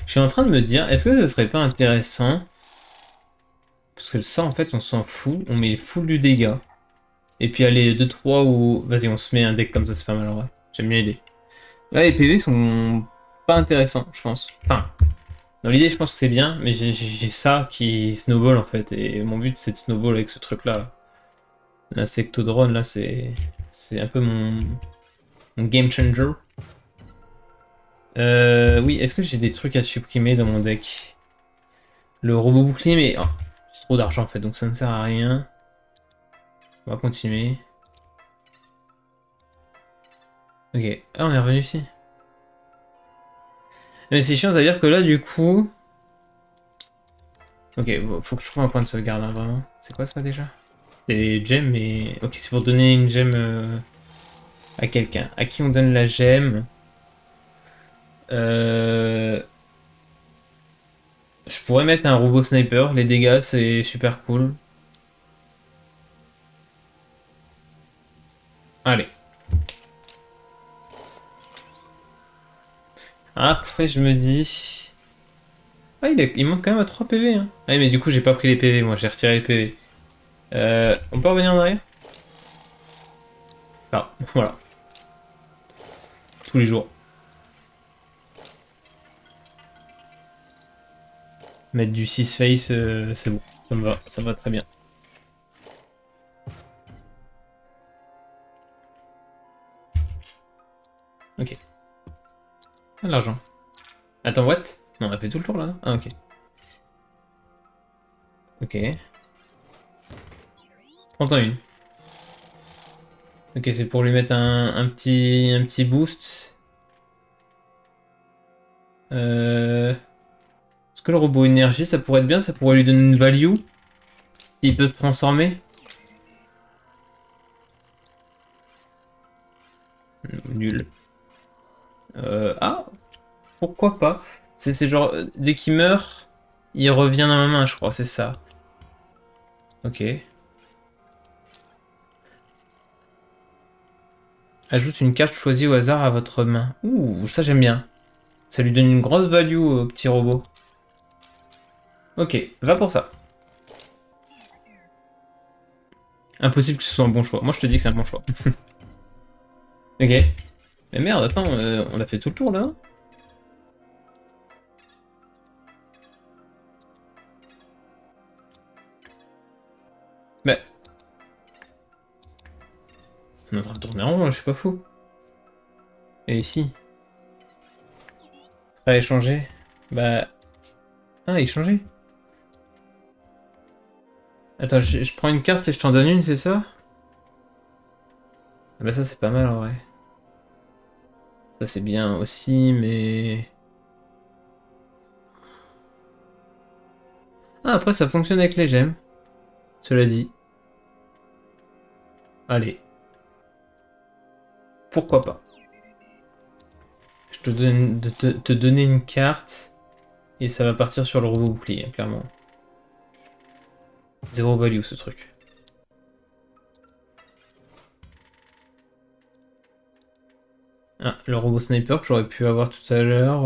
Je suis en train de me dire, est-ce que ce serait pas intéressant? Parce que ça, en fait, on s'en fout. On met full du dégât. Et puis, allez, 2-3 ou... Vas-y, on se met un deck comme ça, c'est pas mal, en vrai. J'aime bien l'idée. Là, les PV sont pas intéressants, je pense. Enfin, dans l'idée, je pense que c'est bien, mais j'ai ça qui snowball, en fait. Et mon but, c'est de snowball avec ce truc-là. L'insectodrone, là, c'est un peu mon game changer. Oui, est-ce que j'ai des trucs à supprimer dans mon deck? Le robot bouclier, mais oh, c'est trop d'argent en fait, donc ça ne sert à rien. On va continuer. Ok. Ah, on est revenu ici. Mais c'est chiant, ça veut dire que là, du coup... Ok, bon, faut que je trouve un point de sauvegarde, hein, vraiment. C'est quoi ça, déjà? C'est les gemmes, mais... Ok, c'est pour donner une gemme à quelqu'un. À qui on donne la gemme? Je pourrais mettre un robot sniper. Les dégâts, c'est super cool. Allez. Après, je me dis... Ah, il manque quand même à 3 PV, hein. Ah, mais du coup, j'ai pas pris les PV, moi. J'ai retiré les PV. On peut revenir en arrière? Ah, voilà. Tous les jours. Mettre du 6 face, c'est bon. Ça me va très bien. Ok. Ah, l'argent. Attends, what? Non, on a fait tout le tour là, non? Ah, ok. Ok. Prends-en une. Ok, c'est pour lui mettre un petit boost. Est-ce que le robot énergie, ça pourrait être bien? Ça pourrait lui donner une value? S'il peut se transformer? Nul. Ah, pourquoi pas? C'est genre, dès qu'il meurt, il revient dans ma main, je crois, c'est ça. Ok. Ajoute une carte choisie au hasard à votre main. Ouh, ça j'aime bien. Ça lui donne une grosse value au petit robot. Ok, va pour ça. Impossible que ce soit un bon choix. Moi je te dis que c'est un bon choix. Ok. Mais merde, attends, on a fait tout le tour là? Bah, on est en train de tourner en rond là, je suis pas fou. Et ici? Prêt à échanger? Bah... Ah, échanger? Attends, je prends une carte et je t'en donne une, c'est ça? Ah bah ça c'est pas mal en vrai. Ça c'est bien aussi, mais... Ah, après ça fonctionne avec les gemmes. Cela dit. Allez. Pourquoi pas? Je te donne de te donner une carte et ça va partir sur le robot bouclier, hein, clairement. Zéro value ce truc. Ah, le robot sniper que j'aurais pu avoir tout à l'heure.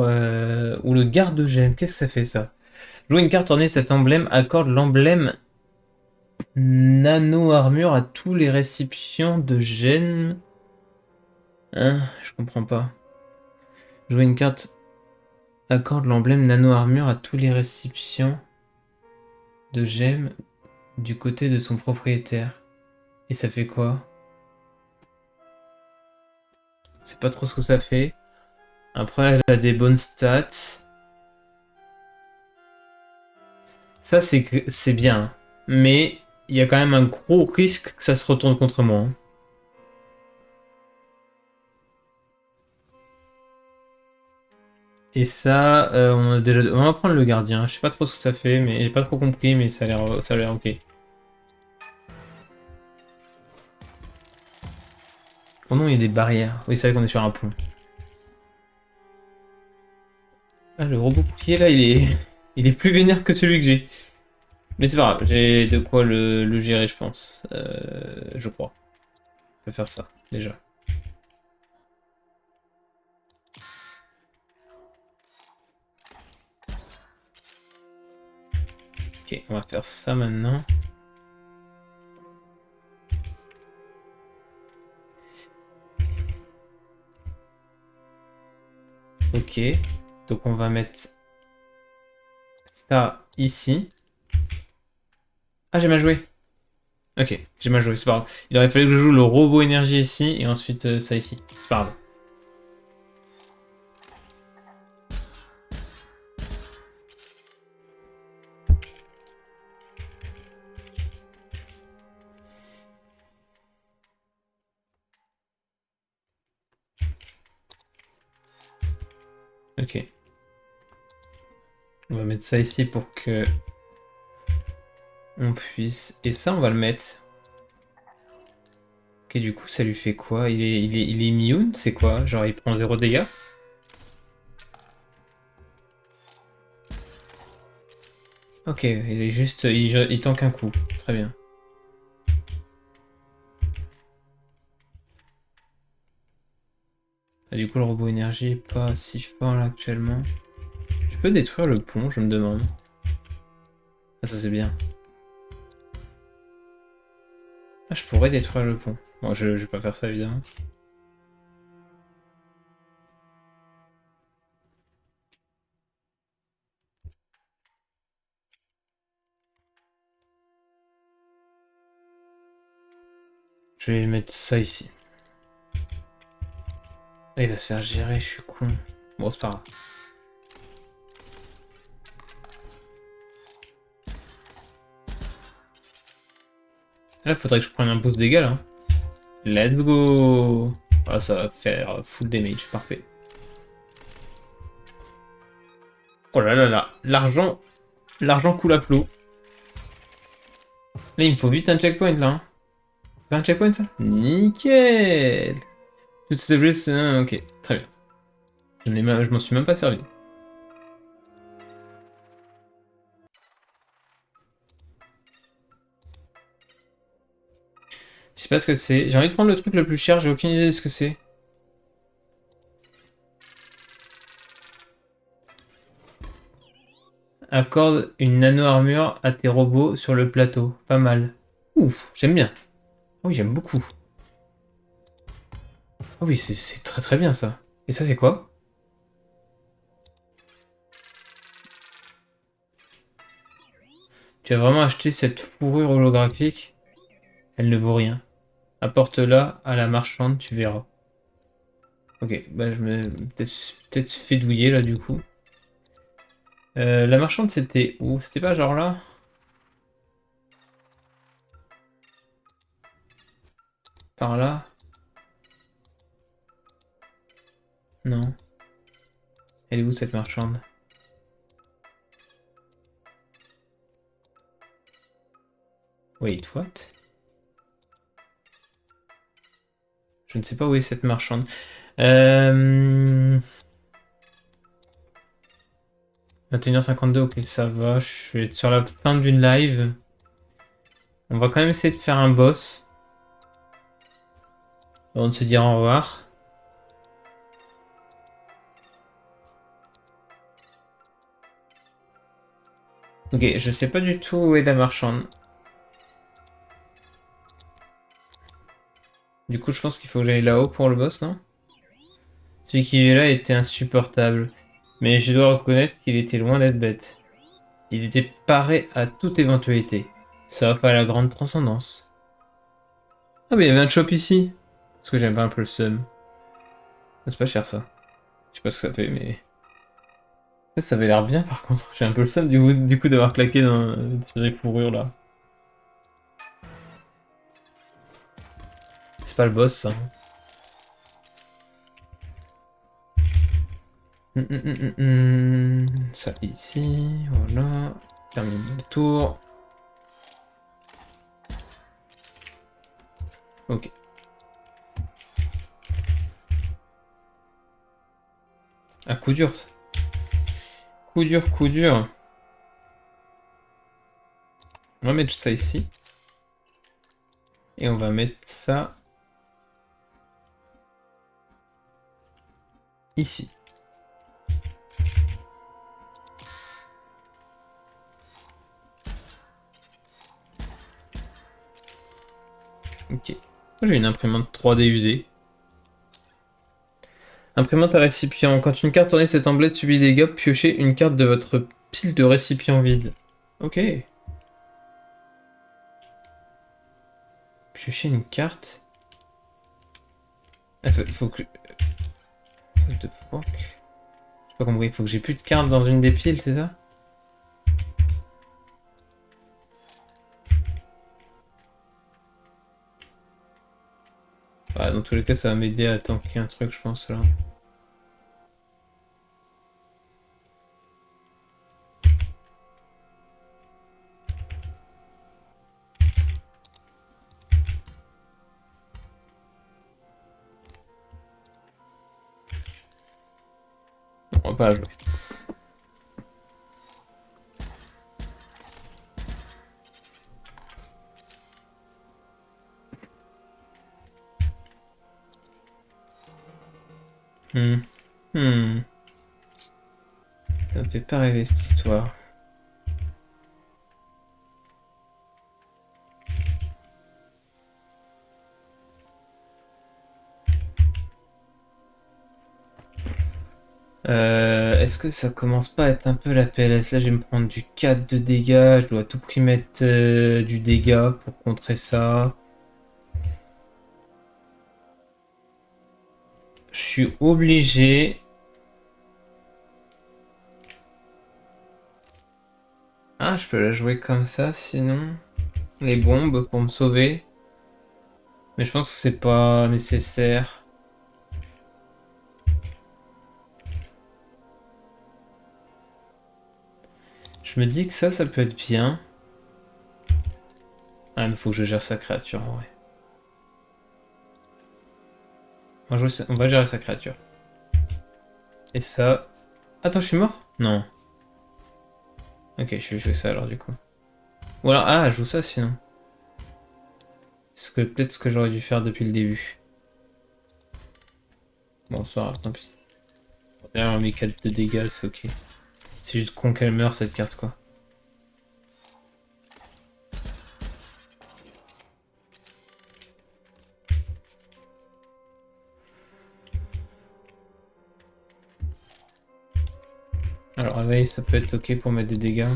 Ou le garde-gemme, qu'est-ce que ça fait ça? Jouer une carte ornée de cet emblème accorde l'emblème nano armure à tous les récipients de gemmes. Hein, je comprends pas. Jouer une carte accorde l'emblème nano armure à tous les récipients de gemmes du côté de son propriétaire. Et ça fait quoi? C'est pas trop ce que ça fait. Après, elle a des bonnes stats. Ça, c'est bien, hein. Mais il y a quand même un gros risque que ça se retourne contre moi, hein. Et ça, on va prendre le gardien. Je sais pas trop ce que ça fait, mais j'ai pas trop compris, mais ça a l'air ok. Oh non, il y a des barrières. Oui, c'est vrai qu'on est sur un pont. Ah, le robot bouclier là, il est plus vénère que celui que j'ai. Mais c'est pas grave, j'ai de quoi le gérer, je pense. Je crois. On peut faire ça, déjà. Ok, on va faire ça maintenant. Ok, donc on va mettre ça ici. Ah, j'ai mal joué. Ok, j'ai mal joué, c'est pas grave. Il aurait fallu que je joue le robot énergie ici et ensuite ça ici. C'est pas grave. Ok. On va mettre ça ici pour que on puisse... Et ça, on va le mettre. Ok, du coup, ça lui fait quoi? Il est immune? C'est quoi? Genre, il prend 0 dégâts? Ok, il est juste... il tank un coup. Très bien. Ah, du coup, le robot énergie est pas si fort là actuellement. Je peux détruire le pont, je me demande. Ah, ça c'est bien. Ah, je pourrais détruire le pont. Bon, je vais pas faire ça évidemment. Je vais mettre ça ici. Ah, il va se faire gérer, je suis con. Bon, c'est pas grave. Là, faudrait que je prenne un boost dégâts là. Let's go! Voilà, ça va faire full damage, parfait. Oh là là là, l'argent coule à flot. Là, il me faut vite un checkpoint là. Hein. C'est un checkpoint ça? Nickel! Toutes ces blesses, ok, très bien. Je m'en suis même pas servi. Je sais pas ce que c'est. J'ai envie de prendre le truc le plus cher, j'ai aucune idée de ce que c'est. Accorde une nano-armure à tes robots sur le plateau. Pas mal. Ouf, j'aime bien. Ah oui, j'aime beaucoup. Ah oui, c'est très très bien ça. Et ça, c'est quoi? Tu as vraiment acheté cette fourrure holographique? Elle ne vaut rien. Apporte-la à la marchande, tu verras. Ok, bah je me... Peut-être fait douiller là du coup. La marchande c'était où? C'était pas genre là? Par là? Non. Elle est où cette marchande? Wait, what? Je ne sais pas où est cette marchande. 21h52, ok, ça va. Je vais être sur la fin d'une live. On va quand même essayer de faire un boss. Avant de se dire au revoir. Ok, je sais pas du tout où est la marchande. Du coup, je pense qu'il faut que j'aille là-haut pour le boss, non? Celui qui est là était insupportable. Mais je dois reconnaître qu'il était loin d'être bête. Il était paré à toute éventualité. Sauf à la grande transcendance. Ah mais il y avait un shop ici. Parce que j'aime pas un peu le seum. Ah, c'est pas cher ça. Je sais pas ce que ça fait mais... Ça avait l'air bien par contre. J'ai un peu le seum du coup d'avoir claqué sur les fourrures là. C'est pas le boss ça. Ça ici, voilà. Termine le tour. Ok. Ah, coup dur. Coup dur, coup dur. On va mettre ça ici. Et on va mettre ça ici. Ok. J'ai une imprimante 3D usée. Imprimante à récipient. Quand une carte ornée cette emblette subit des dégâts, piochez une carte de votre pile de récipients vide. Ok. Piocher une carte. Ah, faut que... What the fuck? J'ai pas compris. Faut que j'ai plus de cartes dans une des piles, c'est ça? Bah, dans tous les cas, ça va m'aider à tanker un truc, je pense, là. va pas la jouer. Ça me fait pas rêver cette histoire. Est-ce que ça commence pas à être un peu la PLS? Là, je vais me prendre du 4 de dégâts. Je dois à tout prix mettre du dégât pour contrer ça. Je suis obligé. Ah, je peux la jouer comme ça, sinon. Les bombes pour me sauver. Mais je pense que c'est pas nécessaire. Je me dis que ça peut être bien. Ah, mais faut que je gère sa créature en vrai. On va gérer sa créature. Et ça. Attends, je suis mort? Non. Ok, je vais jouer ça alors du coup. Ou alors, ah, je joue ça sinon. C'est peut-être ce que j'aurais dû faire depuis le début. Bon, ça, tant pis. Derrière, on met 4 de dégâts, c'est ok. C'est juste con qu'elle meurt cette carte quoi. Alors, réveil, ça peut être ok pour mettre des dégâts.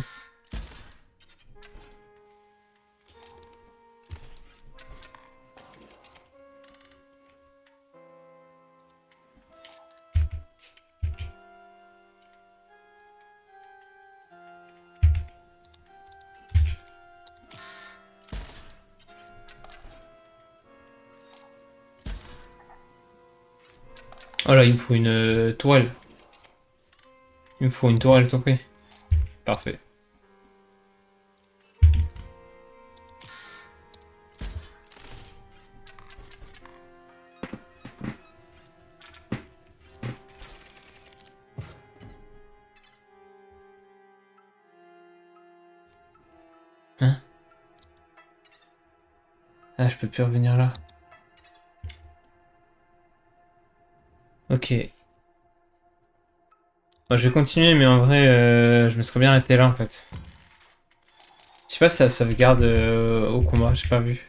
Oh là, il me faut une tourelle. Il me faut une tourelle, tout prix. Parfait. Hein? Ah, je peux plus revenir là. Ok. Bon, je vais continuer, mais en vrai, je me serais bien arrêté là en fait. Je sais pas si ça sauvegarde au combat, j'ai pas vu.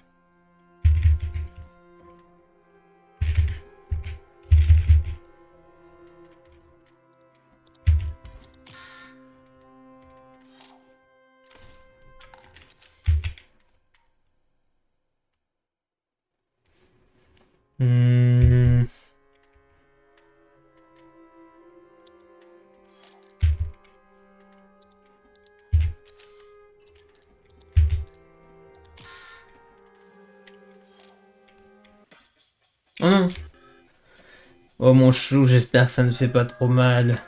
Hmm. Oh non! Oh mon chou, j'espère que ça ne fait pas trop mal.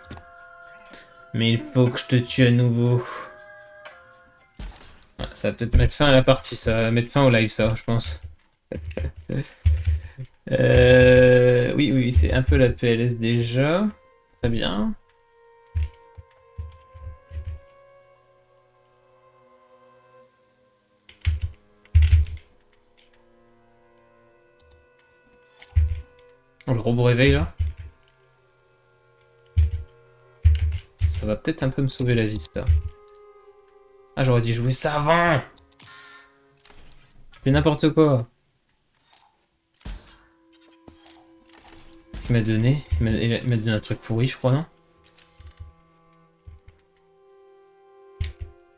Mais il faut que je te tue à nouveau. Ah, ça va peut-être mettre fin à la partie, ça va mettre fin au live ça, je pense. Oui, c'est un peu la PLS déjà. Très bien. Oh, le robot réveil là. Ça va peut-être un peu me sauver la vie ça. Ah, j'aurais dû jouer ça avant! Je fais n'importe quoi. Il m'a donné. Il m'a donné un truc pourri, je crois, non?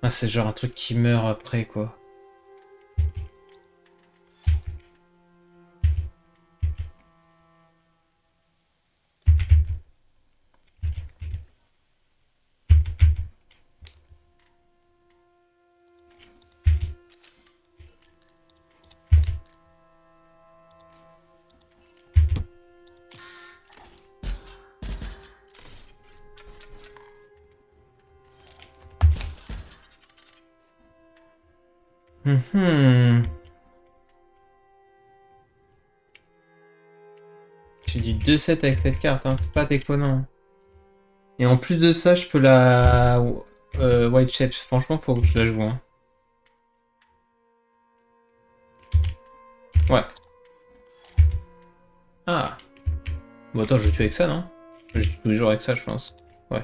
Ah, c'est genre un truc qui meurt après, quoi. Mhm. J'ai du 2-7 avec cette carte, hein. C'est pas déconnant. Et en plus de ça, je peux la White Shape. Franchement, faut que je la joue. Hein. Ouais. Ah. Bon, attends, je tue avec ça, non? Je tue tous les jours avec ça, je pense. Ouais.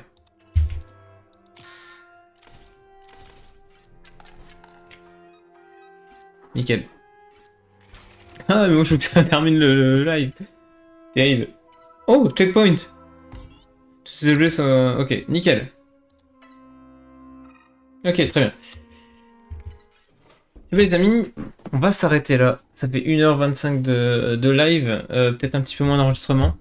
Nickel. Ah, mais moi, je veux que ça termine le live. Terrible. Oh, checkpoint. Tous ces objets sont... Ok, nickel. Ok, très bien. Eh bien, les amis, on va s'arrêter là. Ça fait 1h25 de live, peut-être un petit peu moins d'enregistrement.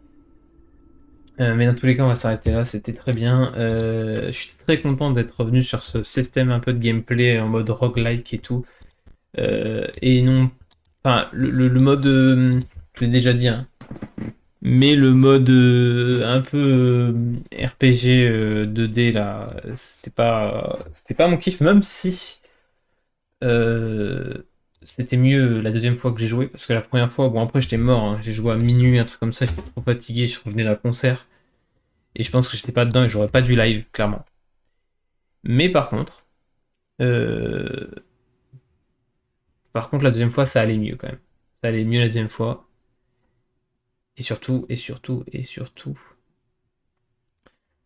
Mais dans tous les cas, on va s'arrêter là, c'était très bien. Je suis très content d'être revenu sur ce système un peu de gameplay en mode roguelike et tout. Et non... Enfin, le mode... je l'ai déjà dit, hein. Mais le mode un peu RPG 2D, là, c'était pas mon kiff, même si... c'était mieux la deuxième fois que j'ai joué, parce que la première fois, bon après j'étais mort, hein. J'ai joué à minuit, un truc comme ça, j'étais trop fatigué, je revenais d'un concert, et je pense que j'étais pas dedans et j'aurais pas dû live, clairement. Mais euh, par contre la deuxième fois ça allait mieux quand même. Ça allait mieux la deuxième fois, et surtout,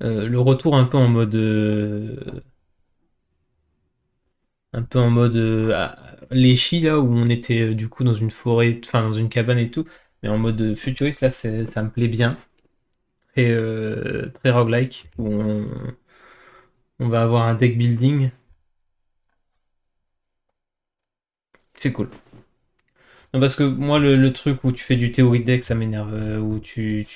le retour un peu en mode Léchi là où on était du coup dans une forêt, enfin dans une cabane et tout, mais en mode futuriste là ça me plaît bien. Très roguelike, où on va avoir un deck building. C'est cool. Non, parce que moi, le truc où tu fais du théorie deck, ça m'énerve. Où tu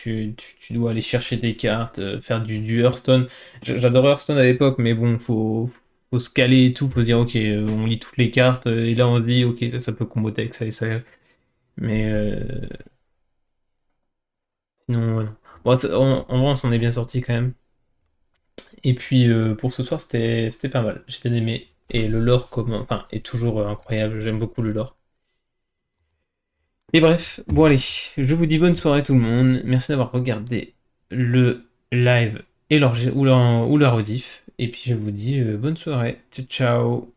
dois aller chercher des cartes, faire du Hearthstone. J'adorais Hearthstone à l'époque, mais bon, faut se caler et tout, faut se dire, ok, on lit toutes les cartes, et là on se dit, ok, ça peut combo deck, ça et ça. Mais sinon, voilà. Bon, en vrai, on s'en est bien sorti quand même. Et puis pour ce soir, c'était pas mal. J'ai bien aimé. Et le lore enfin, est toujours incroyable. J'aime beaucoup le lore. Et bref, bon allez, je vous dis bonne soirée tout le monde. Merci d'avoir regardé le live et ou la rediff. Et puis je vous dis bonne soirée. Ciao ciao.